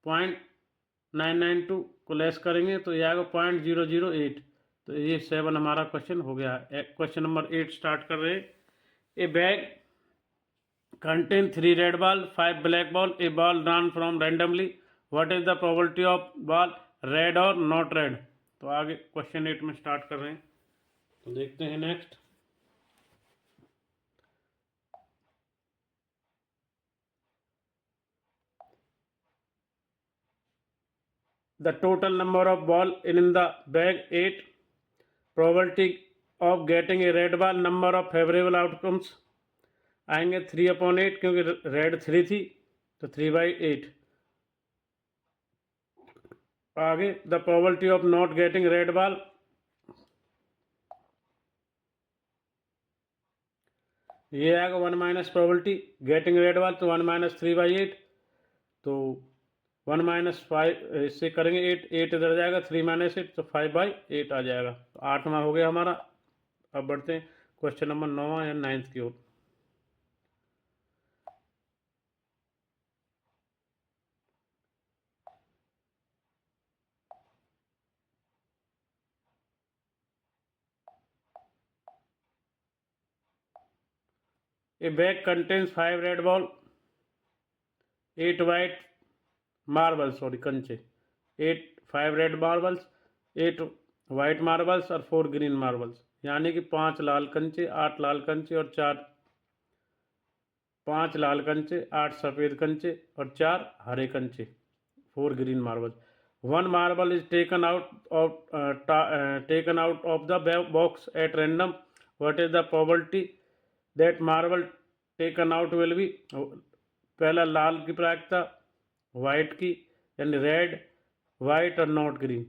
0.992 को लेस करेंगे तो ये आएगा 0.008। तो ये 7 हमारा क्वेश्चन हो गया। क्वेश्चन नंबर 8 स्टार्ट कर रहे हैं। A bag contain 3 red ball, 5 black ball, a ball drawn from randomly. What is the probability of ball red or not red? तो आगे क्वेश्चन 8 में स्टार्ट कर रहे हैं। तो देखते हैं next. The total number of ball in the bag 8. Probability of getting a red ball, number of favorable outcomes आएंगे 3/8, क्योंकि रेड 3 थी तो 3/8। आगे the probability of not getting red ball, ये आएगा 1 minus probability getting red ball, तो 1 माइनस 3/8। तो 1 माइनस 5 इससे करेंगे 8, 8 इधर जाएगा, 3 माइनस 8 तो 5/8 आ जाएगा। तो 8वां हो गया हमारा। अब बढ़ते हैं क्वेश्चन नंबर 9 या 9 की ओर। A bag contains 5 red ball, 8 white marbles, sorry कंचे, 5 red marbles, 8 white marbles और 4 green marbles, यानी कि 5 लाल कंचे, 8 लाल कंचे और 5 लाल कंचे, 8 सफ़ेद कंचे और 4 हरे कंचे, 4 green marbles. One marble is taken out of the box at random. What is the probability that marble taken out will be? पहला लाल की प्रायिकता, वाइट की यानी रेड, वाइट और नॉट ग्रीन।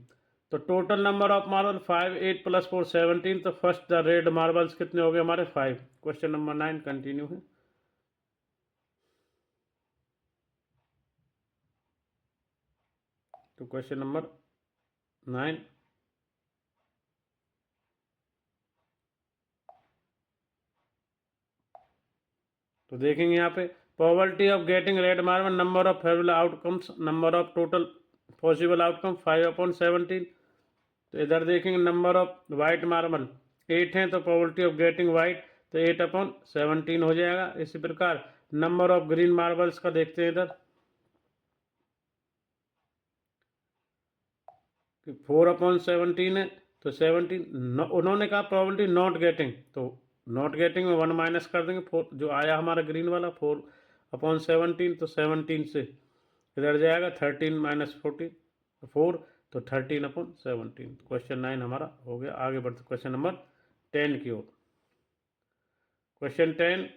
तो टोटल नंबर ऑफ मार्बल 5, 8 + 4 17। तो फर्स्ट द रेड मार्बल्स कितने हो गए हमारे 5। क्वेश्चन नंबर 9 कंटिन्यू है। तो क्वेश्चन नंबर 9, तो देखेंगे यहाँ पे probability of getting red marble, number of favourable outcomes, number of total possible outcome 5/17। तो इधर देखेंगे नंबर ऑफ वाइट मार्बल 8 हैं, तो प्रोबेबिलिटी ऑफ गेटिंग वाइट तो 8/17 हो जाएगा। इसी प्रकार नंबर ऑफ ग्रीन मार्बल्स का देखते हैं इधर कि 4/17 है, तो 17 उन्होंने कहा प्रोबेबिलिटी नॉट गेटिंग, तो नॉट गेटिंग में 1 माइनस कर देंगे, 4 जो आया हमारा ग्रीन वाला 4/17, तो 17 से इधर जाएगा 13 - 14 4, तो 13/17। क्वेश्चन 9 हमारा हो गया। आगे बढ़ते क्वेश्चन नंबर 10 की ओर। क्वेश्चन 10,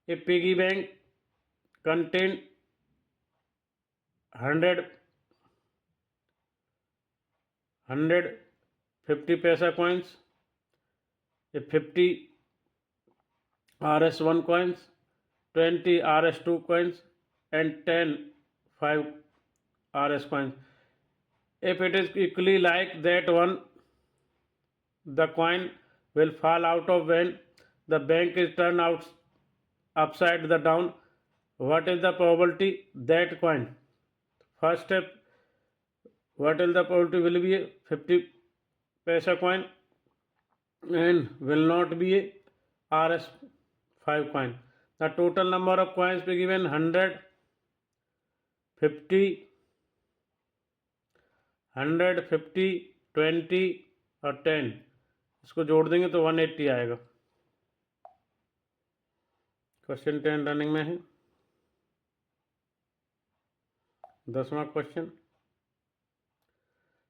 ए पिगी बैंक कंटेन 100 50 पैसा coins, a 50 RS1 coins, 20 RS2 coins and 10 5 RS coins. If it is equally like that one, the coin will fall out of when the bank is turned out upside the down. What is the probability that coin? First step, what is the probability will be a 50 paisa coin and will not be a RS5 coin. The total number of coins be given 100, 50, 100, 50, 20 और 10। इसको जोड़ देंगे तो 180 आएगा। क्वेश्चन 10 रनिंग में है। 10वां क्वेश्चन,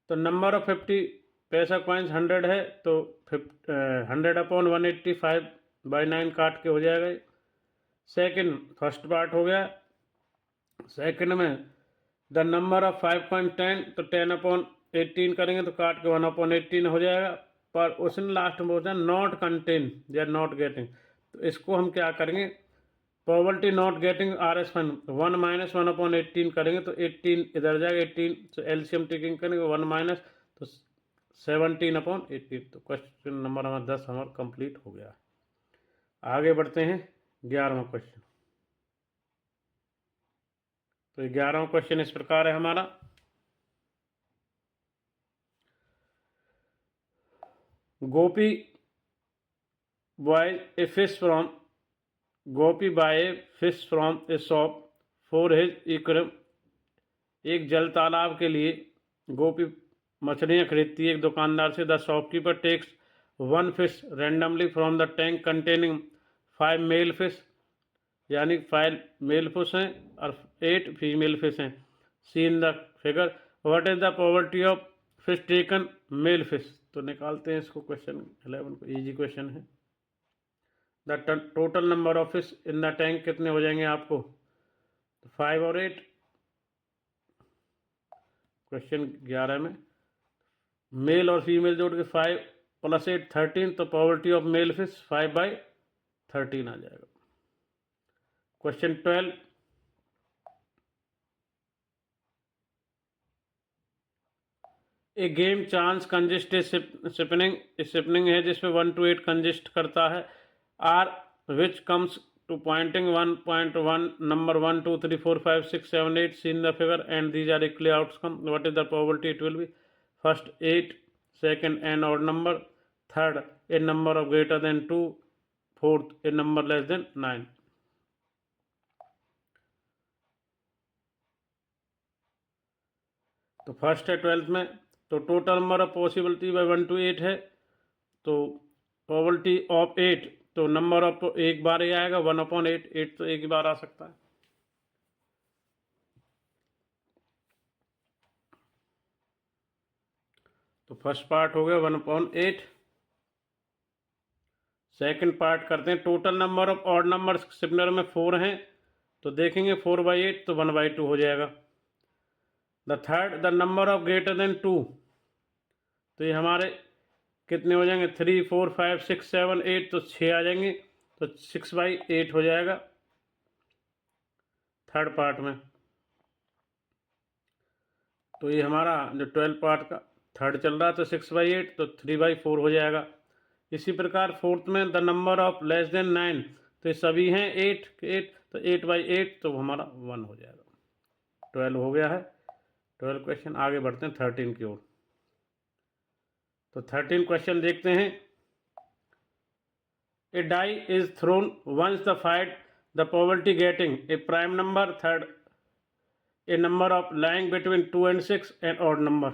तो नंबर ऑफ 50 पैसा कॉइन्स 100 है, तो 100/180 5/9 काट के हो जाएगा। सेकंड, फर्स्ट पार्ट हो गया। सेकंड में द नंबर ऑफ 5 coins 10, तो 10/18 करेंगे तो काट के 1/18 हो जाएगा। पर उसने लास्ट में बोला नॉट कंटेन या नॉट गेटिंग, तो इसको हम क्या करेंगे, प्रोबेबिलिटी नॉट गेटिंग RS1 1 - 1/18 करेंगे तो 18 इधर जाएगा 18, तो एलसीएम टेकिंग करेंगे 1 माइनस तो 17/18। तो क्वेश्चन नंबर हमारा 10 हमारा कंप्लीट हो गया। आगे बढ़ते हैं 11वां क्वेश्चन। तो 11वां क्वेश्चन इस प्रकार है हमारा, Gopi buys a fish from Gopi buy fish from a shop for his aquarium. एक जल तालाब के लिए गोपी मछलियाँ खरीदती है एक दुकानदार से। The shopkeeper takes 1 fish randomly from the tank containing 5 male fish, यानी 5 मेल फिश हैं और 8 फीमेल फिश हैं। See in the figure what is the probability of fish taken male fish. तो निकालते हैं इसको। क्वेश्चन 11 को इजी क्वेश्चन है। The total number of fish in the tank कितने हो जाएंगे आपको, 5 और 8। क्वेश्चन 11 में मेल और फीमेल जोड़ के 5 + 8 13, तो प्रोबेबिलिटी ऑफ मेल फिश 5/13 आ जाएगा। Question 12, a game chance consist spinning है जिसमें 1 to 8 कंजिस्ट करता है. Are which comes to pointing 1.1 number 1 2 3 4 5 6 7 8 seen the figure and these are equally outcome. What is the probability? It will be first 8, second an odd number, third a number of greater than 2, fourth a number less than 9. तो फर्स्ट है 12th में, तो total number of possibility by 1 to 8 है, तो प्रोबेबिलिटी ऑफ 8, तो नंबर ऑफ एक बार ही आएगा 1/8, 8 तो एक ही बार आ सकता है. तो फर्स्ट पार्ट हो गया 1/8. सेकंड पार्ट करते हैं. Total number of odd numbers similar में 4 हैं, तो देखेंगे 4/8 तो 1/2 हो जाएगा. The third the number of greater then 2, तो ये हमारे कितने हो जाएंगे 3 4 5 6 7 8, तो 6 आ जाएंगे, तो 6/8 हो जाएगा थर्ड पार्ट में. तो ये हमारा जो 12 पार्ट का थर्ड चल रहा है, तो 6/8 तो 3/4 हो जाएगा. इसी प्रकार फोर्थ में the number of less than 9, तो ये सभी हैं 8 तो 8/8 तो हमारा 1 हो जाएगा. 12 हो गया है 12 क्वेश्चन. आगे बढ़ते हैं 13 की ओर. तो 13 क्वेश्चन देखते हैं. A die is thrown once the fight the probability getting a prime number, third a number of lying between 2 and 6 and odd number.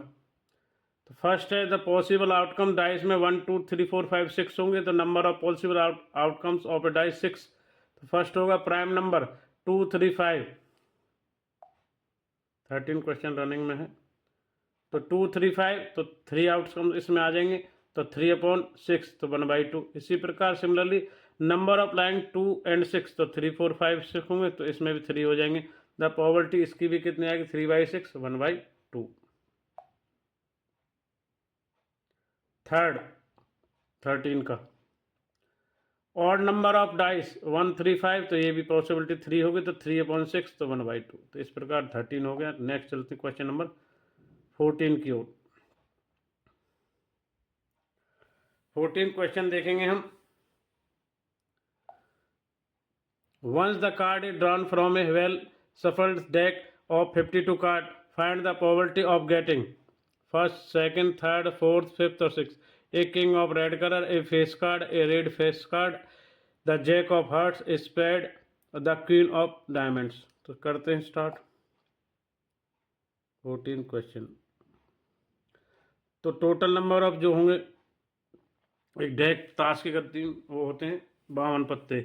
तो फर्स्ट है द पॉसिबल आउटकम. डाइस में 1 2 3 4 5 6 होंगे, तो number of possible outcomes of a dice 6. तो फर्स्ट होगा प्राइम नंबर 2 3 5. 13 क्वेश्चन रनिंग में है, तो 2 3 5 तो 3 आउटकम इसमें आ जाएंगे, तो 3/6 तो 1/2. इसी प्रकार similarly number of lying 2 and 6, तो 3 4 5 6 होंगे, तो इसमें भी 3 हो जाएंगे. द प्रोबेबिलिटी इसकी भी कितनी आएगी 3/6 1/2. थर्ड 13 का ऑड नंबर ऑफ डाइस 1 3 5, तो ये भी पॉसिबिलिटी 3 होगी, तो 3/6 तो 1/2. तो इस प्रकार 13 हो गया. नेक्स्ट चलते क्वेश्चन नंबर 14 की ओर. 14 क्वेश्चन देखेंगे हम. Once the card is drawn from a well shuffled deck of 52 cards, find the probability of getting first, second, third, fourth, fifth or sixth. A king of red color, a face card, a red face card, the jack of hearts, a spade, the queen of diamonds. तो करते हैं स्टार्ट. 14 क्वेश्चन. तो टोटल नंबर ऑफ जो होंगे, एक डेक ताश की करती वो होते हैं 52 पत्ते.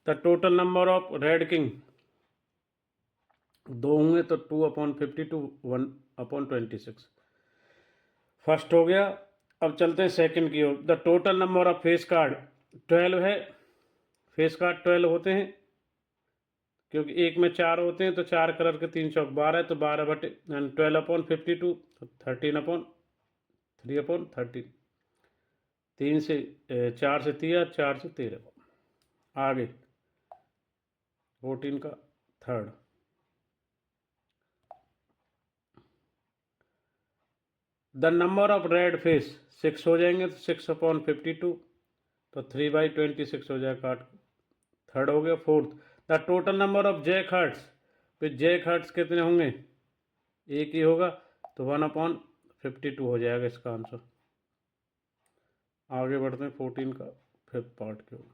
The total number of red king 2 होंगे, तो 2/52 1/26. फर्स्ट हो गया. अब चलते हैं सेकंड की ओर. The total number of face card 12 है. फेस कार्ड 12 होते हैं, क्योंकि एक में 4 होते हैं, तो 4 कलर के 3 चौक 12, तो 12/12/52 तो 13/3/13. 3 से 4 से 13, 4 से 13. आगे 14 का third. The number of red face 6 हो जाएंगे, तो 6/52 तो 3/26 हो जाएगा. थर्ड हो गया. Fourth the total number of jack hearts, फिर जैक हर्ट्स कितने होंगे, एक ही होगा, तो 1/52 हो जाएगा इसका आंसर. आगे बढ़ते हैं 14 का फिफ्थ पार्ट के ओर.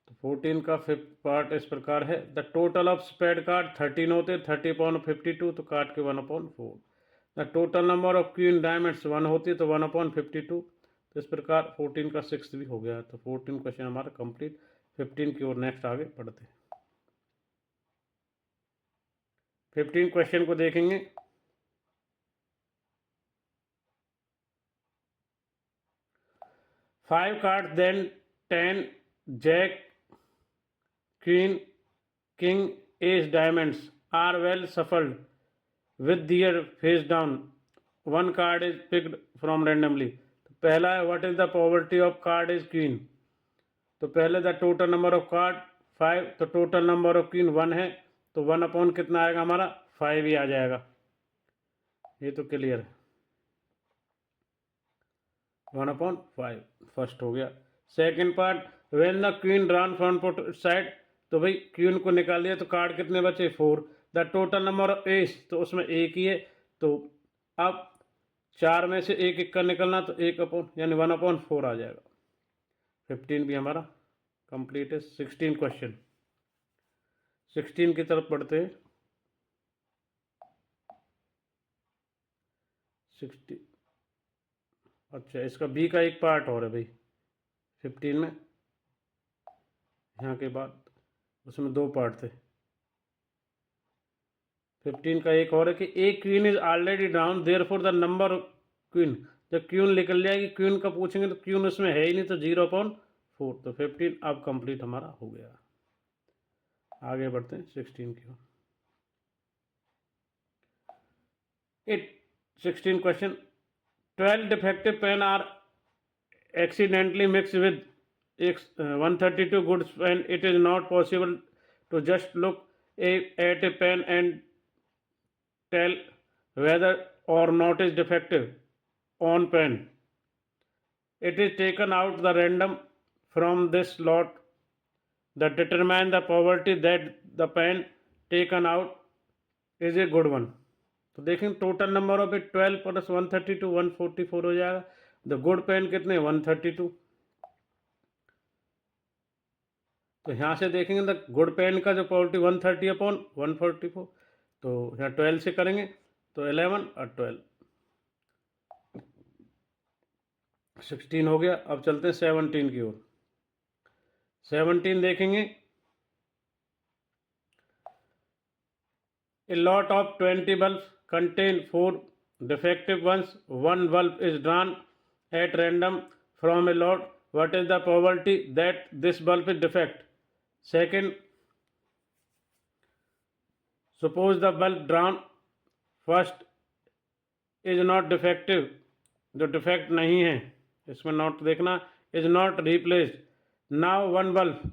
तो 14 का फिफ्थ पार्ट इस प्रकार है. The total of spade card 13 होते हैं, 30/52 तो काट के 1/4. The total number of queen diamonds 1 होती है, तो 1/52. तो इस प्रकार 14 का सिक्स्थ भी हो गया. तो 14 क्वेश्चन हमारा कंप्लीट. 15 की ओर नेक्स्ट आगे बढ़ते हैं. 15 क्वेश्चन को देखेंगे. 5 card then 10 jack queen, king, ace, diamonds are well shuffled with their face down. One card is picked from randomly. तो पहला है what is the probability of card is queen. तो पहले the total number of card 5, तो total number of queen 1 है, तो 1 कितना आएगा हमारा 5 ही आ जाएगा। ये तो क्लियर है, 1/5 फर्स्ट हो गया। Second part, when the queen drawn from side, तो भाई क्वीन को निकाल दिया तो कार्ड कितने बचे 4। The total number of S, तो उसमें एक ही है, तो अब 4 में से एक एक का निकलना, तो 1 यानी 1/4 आ जाएगा। 15 भी हमारा कंप्लीट है। 16 क्वेश्चन, 16 की तरफ पढ़ते हैं। 60, अच्छा इसका बी का एक पार्ट और है भाई 15 में, यहाँ के बाद उसमें 2 पार्ट थे। 15 का एक और है कि a queen is already down there for the number queen, जब क्वीन निकल जाएगी, क्वीन का पूछेंगे तो क्वीन उसमें है ही नहीं, तो 0/4, तो 15 अब कंप्लीट हमारा हो गया। आगे बढ़ते हैं 16 की ओर। 16 question, 12 defective pen are accidentally mixed with 132 goods pen. It is not possible to just look at a pen and tell whether or not is defective on pen. It is taken out the random from this lot that determine the probability that the pen taken out is a good one. तो देखें टोटल नंबर ऑफ इट 12 + 132 144 हो जाएगा। द गुड पेन कितने 132, तो यहाँ से देखेंगे द गुड पेन का जो प्रोबेबिलिटी 130/144, तो यहाँ 12 से करेंगे तो 11 और 12 16 हो गया। अब चलते हैं 17 की ओर। 17 देखेंगे, A lot of 20 bulbs contain 4 defective ones. One bulb is drawn at random from a lot. What is the probability that this bulb is defect? Second, suppose the bulb drawn first is not defective, जो defect नहीं है, इसमें not देखना, is not replaced. Now one bulb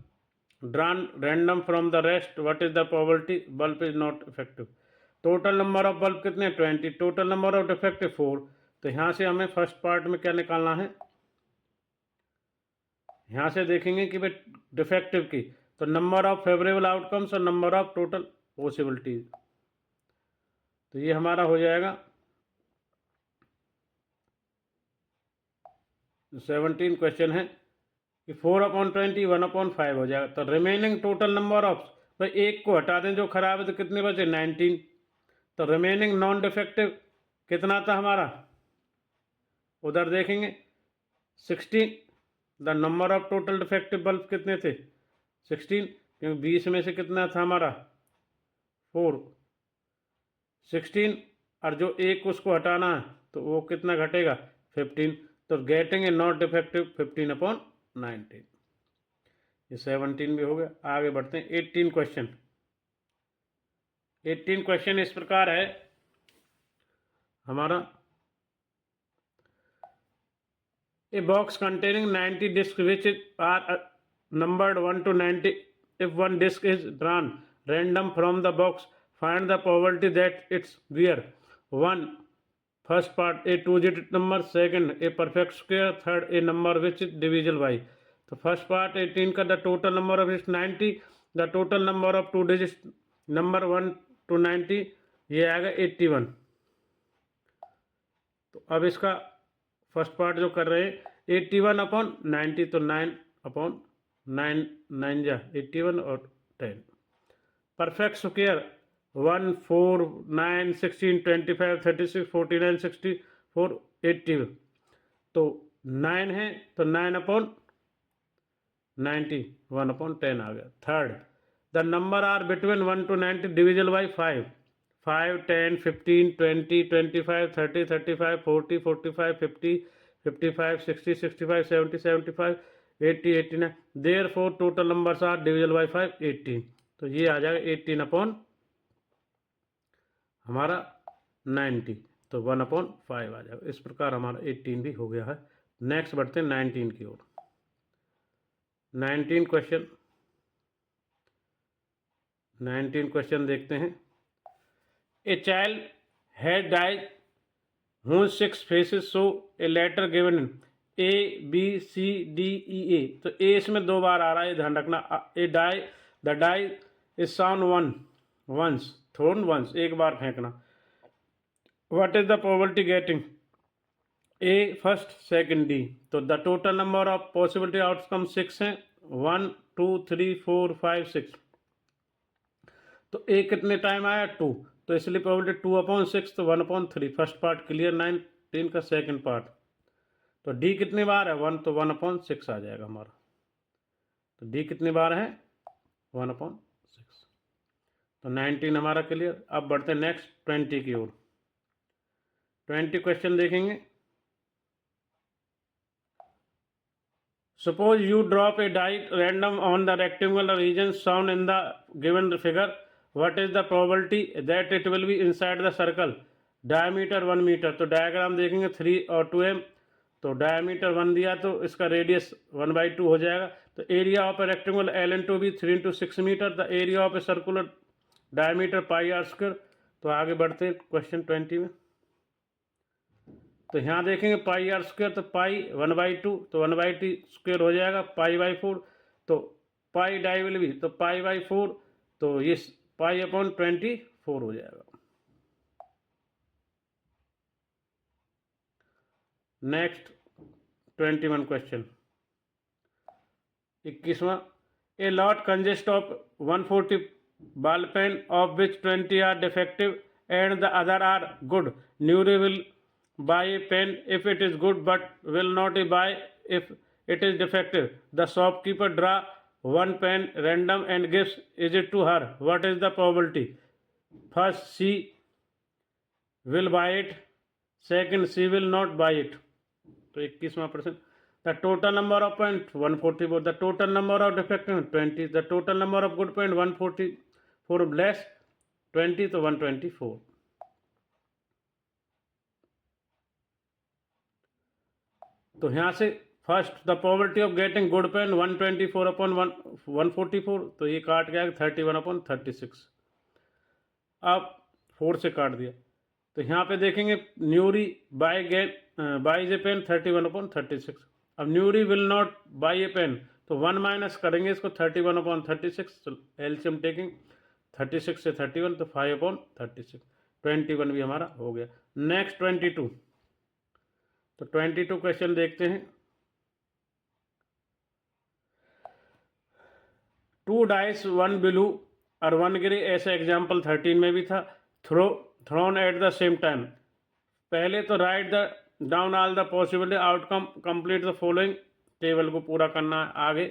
drawn random from the rest, what is the probability bulb is not effective? Total number of bulb कितने 20, टोटल नंबर ऑफ डिफेक्टिव 4, तो यहाँ से हमें फर्स्ट पार्ट में क्या निकालना है, यहाँ से देखेंगे कि भाई डिफेक्टिव की, तो नंबर ऑफ फेवरेबल आउटकम्स और नंबर ऑफ टोटल पॉसिबिलिटीज, तो ये हमारा हो जाएगा 17 क्वेश्चन है कि 4/20 1/5 हो जाएगा। तो रिमेनिंग टोटल नंबर ऑफ, भाई एक को हटा दें जो खराब है, तो कितने बचे 19, तो रिमेनिंग नॉन डिफेक्टिव कितना था हमारा, उधर देखेंगे 16। The number of total defective bulb कितने थे 16, क्योंकि 20 में से कितना था हमारा 4, 16, और जो एक उसको हटाना है तो वो कितना घटेगा 15, तो गेटिंग ए नॉट डिफेक्टिव 15/19। ये 17 भी हो गया। आगे बढ़ते हैं 18 क्वेश्चन। 18 क्वेश्चन इस प्रकार है हमारा, a box containing 90 disc which are numbered 1 to 90, if one disc is drawn random from the box, find the probability that it's where 1 first part a 2-digit number, second a perfect square, third a number which is divisible by। तो फर्स्ट पार्ट 18 का the total number of its 90, the total number of 2 digit number 1 to 90, ये आएगा 81। तो अब इसका फर्स्ट पार्ट जो कर रहे हैं 81/90, तो 9/9 9 जा 81 और 10। परफेक्ट स्क्वायर 1 4 9 16 25 36 49 64 80, तो 9 है तो 9/90 1/10 आ गया। Third, the number are between 1 to 90 divisible by 5, 5 10 15 20 25 30 35 40 45 50 55 60 65 70 75 80 89, therefore total numbers are divisible by 5 18, तो ये आ जाएगा 18 हमारा 90, तो 1/5 आ जाएगा। इस प्रकार हमारा 18 भी हो गया है। नेक्स्ट बढ़ते हैं 19 की ओर। 19 क्वेश्चन, 19 क्वेश्चन देखते हैं। A child had died whose 6 faces show a letter given A B C D E A। तो ए इसमें 2 बार आ रहा है, ध्यान रखना। A die, the die is sound once, thrown once, एक बार फेंकना। What is the probability getting a first second D. तो the total number of possibility outcome 6 हैं, 1 2 3 4 5 6। तो ए कितने टाइम आया? 2, तो इसलिए प्रोबेबिलिटी 2/6, तो 1/3। First part clear. 19 का सेकंड पार्ट। तो डी कितनी बार है? 1, तो 1/6 आ जाएगा हमारा। तो डी कितनी बार है? 1/6। तो 19 हमारा क्लियर। अब बढ़ते हैं नेक्स्ट 20 की ओर। 20 क्वेश्चन देखेंगे। Suppose you drop a die random on the rectangular region sound in the given figure. What is the probability that it will be inside the circle? Diameter 1 metre. तो डायग्राम देखेंगे 3 और 2m। तो डायमीटर 1 दिया तो इसका रेडियस 1/2 हो जाएगा। तो area of a rectangle L × B 3 × 6 metre. The area of a circular diameter πr²। तो आगे बढ़ते हैं क्वेश्चन 20 में। तो यहाँ देखेंगे πr², तो पाई 1/2, तो 1/2 हो जाएगा, π/4। तो पाई डाई विल बी, तो π/4, तो ये π/24 हो जाएगा। नेक्स्ट 21 क्वेश्चन 21वां। A lot consist of 140 ball pen of which 20 are defective and the other are good. Nuri will buy a pen if it is good but will not buy if it is defective. The shopkeeper draw one pen random and gives it to her. What is the probability? First, she will buy it. Second, she will not buy it. तो 21वां प्रश्न। The total number of point 144, the total number of defective 20, the total number of good point 144 less 20, तो 124। तो यहाँ से first the probability of getting good pen 124/144, तो ये काट गया 31/36। अब 4 से काट दिया। तो यहाँ पे देखेंगे न्यूरी बाई ए पेन 31/36। अब Nuri will not buy a pen, तो 1 माइनस करेंगे इसको 31/36। तो एलसीएम टेकिंग 36 से 31, तो 5/36। 21 भी हमारा हो गया। नेक्स्ट 22। तो 22 क्वेश्चन देखते हैं। 2 डाइस 1 ब्लू और 1 ग्रे, ऐसा एग्जाम्पल 13 में भी था। Thrown at the same time. पहले तो write the down all the possible outcome, complete the following. Table को पूरा करना है आगे।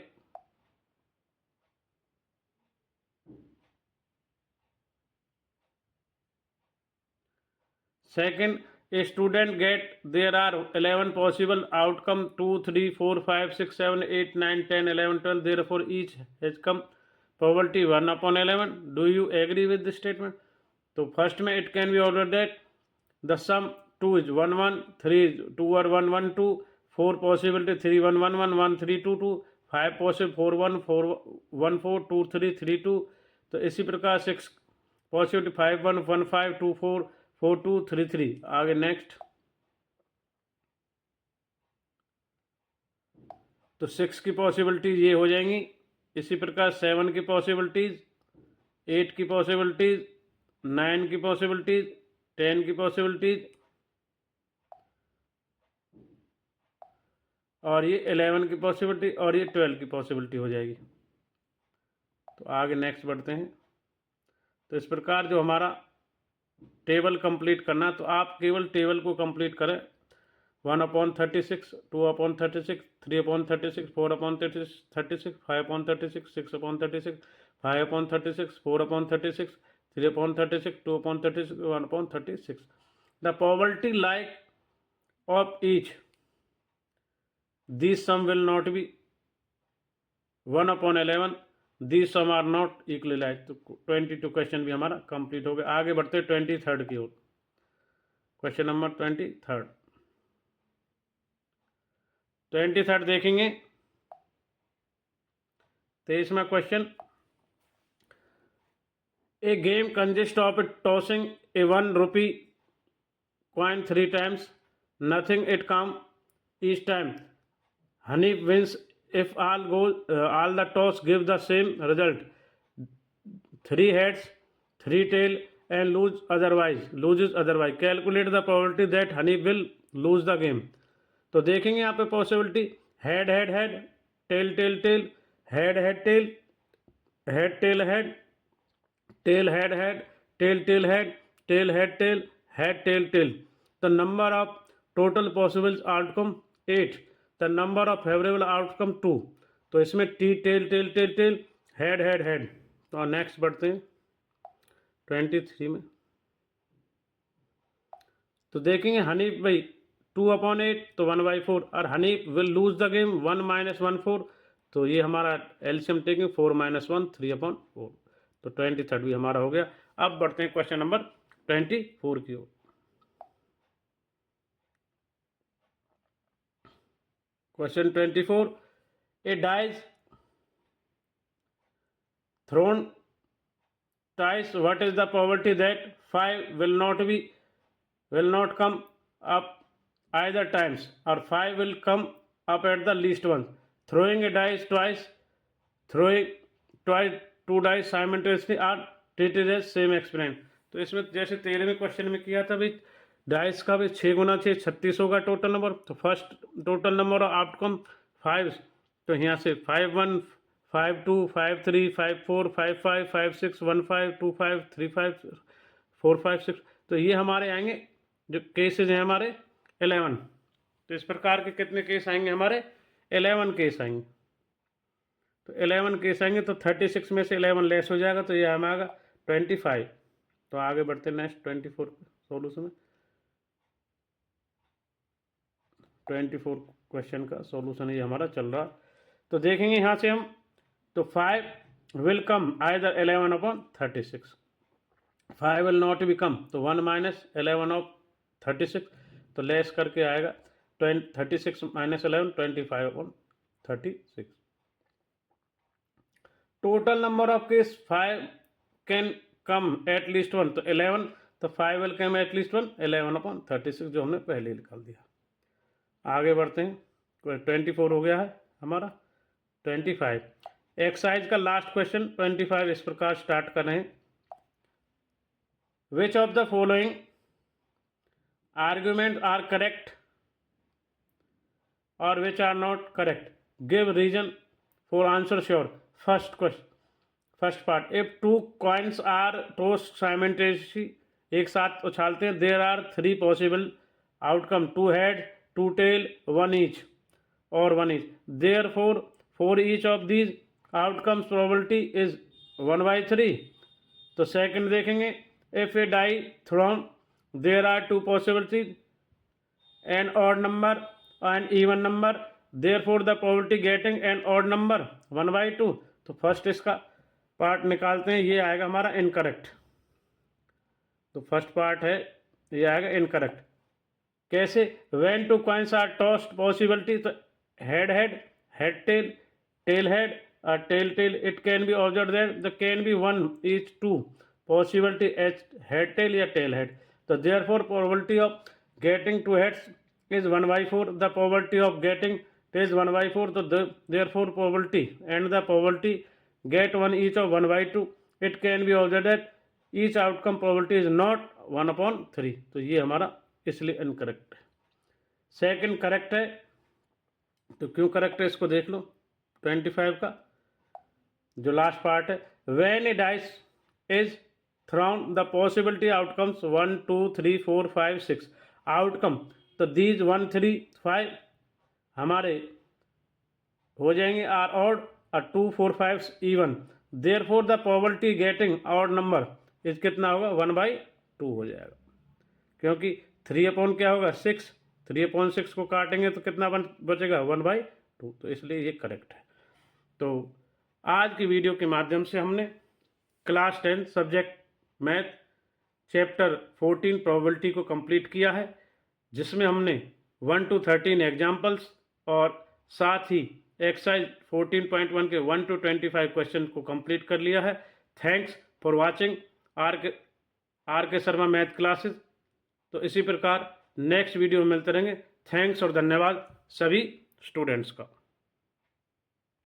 Second, a student get there are 11 possible outcome 2 3 4 5 6 7 8 9 10 11 12, therefore each has come probability 1/11। Do you agree with this statement? तो फर्स्ट में it can be order that the sum 2 is 1 1, 3 is 2 or 1 1 2, 4 possibility 3 1 1 1 1 3 2 2, 5 possible 4 1 4 1 4 2 3 3 2। तो इसी प्रकार 6 पॉसिबिलिटी 5 1 1 5 2 4 4 2 3 3। आगे नेक्स्ट। तो 6 की पॉसिबिलिटीज ये हो जाएंगी। इसी प्रकार 7 की पॉसिबिलिटीज, 8 की पॉसिबिलिटीज, 9 की पॉसिबिलिटीज, 10 की पॉसिबिलिटीज, और ये 11 की पॉसिबिलिटी, और ये 12 की पॉसिबिलिटी हो जाएगी। तो आगे नेक्स्ट बढ़ते हैं। तो इस प्रकार जो हमारा टेबल कंप्लीट करना, तो आप केवल टेबल को कंप्लीट करें। 1/36, 2/36, 3/36, 4/36, 5/36, 6/36, 5/36, 4/36, 3/36, 2/36, 1/36। The probability like of each these sum will not be 1/11, these sum are not equally like। तो 22 क्वेश्चन भी हमारा कंप्लीट हो गया। आगे बढ़ते 23rd की ओर। क्वेश्चन नंबर 23rd देखेंगे। 23वां question. A game consists of tossing a 1 rupee coin 3 times. Nothing it come each time. Hanif wins if all the toss give the same result. 3 heads, 3 tail, and loses otherwise. Calculate the probability that Hanif will lose the game. तो देखेंगे यहाँ पे possibility head head head, tail tail tail, head head tail, head tail head, tail head head, tail tail head, tail head tail, head tail tail. The number of total possible outcome 8. The number of favorable outcome 2. तो इसमें T tail tail tail tail, head head head. तो नेक्स्ट बढ़ते हैं 23 में. तो देखेंगे हनीफ भाई 2/8 तो 1/4 और Hanif will lose the game 1 - 1/4. तो ये हमारा एलसीएम टेकिंग 4 - 1 3/4. तो 23 भी हमारा हो गया. अब बढ़ते हैं क्वेश्चन नंबर 24 की ओर. Question 24. A dice thrown twice, what is the probability that 5 will not come up either times, or 5 will come up at the least once? Throwing a dice twice, throwing twice 2 dice simultaneously are treated as same experiment. तो इसमें जैसे 13वें क्वेश्चन में किया था भाई, डाइस का भी 6 गुना 6 36 होगा टोटल नंबर. तो first total number of outcome 5. तो यहाँ से 5-1, 5-2, 5-3, 5-4, 5-5, 5-6, 1-5, 2-5, 3-5, 4-5, 6. तो ये हमारे आएंगे जो केसेज हैं हमारे 11. तो इस प्रकार के कितने केस आएंगे हमारे 11 केस आएंगे. तो 11 केस आएंगे तो 36 में से 11 लेस हो जाएगा. तो ये हमें आएगा 25. तो आगे बढ़ते नेक्स्ट 24 सोल्यूशन में. 24 क्वेश्चन का सोल्यूशन ये हमारा चल रहा. तो देखेंगे यहाँ से हम. तो 5 will come either 11/36. 5 will not be come. तो 1 - 11/36. तो लेस करके आएगा 36 - 11 25/36. Total number of case 5 can come eight least 1. तो 11. तो 5 will come एट लीस्ट 1 11/36 जो हमने पहले ही निकाल दिया. आगे बढ़ते हैं. 24 हो गया है हमारा. 25 एक्सरसाइज का लास्ट क्वेश्चन 25 इस प्रकार स्टार्ट कर रहे हैं. Which of the following argument are correct और which are not correct? Give reason for answer sure. First question, first part. If 2 coins are tossed simultaneously, एक साथ उछालते हैं, there are 3 possible outcome, 2 head, 2 tail, 1 each और 1 each. Therefore for each of these outcomes probability is 1/3. तो सेकंड देखेंगे. if a die thrown there are 2 possibilities, an odd number and even number, therefore the probability getting an odd number 1/2. तो फर्स्ट इसका पार्ट निकालते हैं. ये आएगा हमारा इनकरेक्ट. तो फर्स्ट पार्ट है ये आएगा इनकरेक्ट. कैसे? when 2 coins are tossed possibility, तो head head, head tail, tail head or tail tail, it can be observed that there can be 1 each 2 possibility as head tail या tail head. So therefore probability of getting 2 heads is 1/4. The probability of getting is 1/4. So therefore probability and the probability get 1 each of 1/2. It can be observed that each outcome probability is not 1/3. तो ये हमारा इसलिए इनकरेक्ट है. सेकंड करेक्ट है. तो क्यों करेक्ट है इसको देख लो. 25 का जो लास्ट पार्ट है. When A dice is thrown the possibility outcomes 1 2 3 4 5 6 outcome. तो दीज 1 3 5 हमारे हो जाएंगे आर ऑड और 2 4 5 even. Therefore the probability getting odd number is कितना होगा 1/2 हो जाएगा. क्योंकि 3 क्या होगा 6. 3/6 को काटेंगे तो कितना बचेगा 1/2. तो इसलिए ये करेक्ट है. तो आज की वीडियो के माध्यम से हमने class 10 subject math chapter 14 probability को कंप्लीट किया है, जिसमें हमने 1 to 13 एग्जाम्पल्स और साथ ही एक्सरसाइज 14.1 के 1 to 25 क्वेश्चन को कंप्लीट कर लिया है. Thanks for watching. आर के शर्मा मैथ क्लासेस। तो इसी प्रकार नेक्स्ट वीडियो में मिलते रहेंगे। थैंक्स और धन्यवाद सभी स्टूडेंट्स का।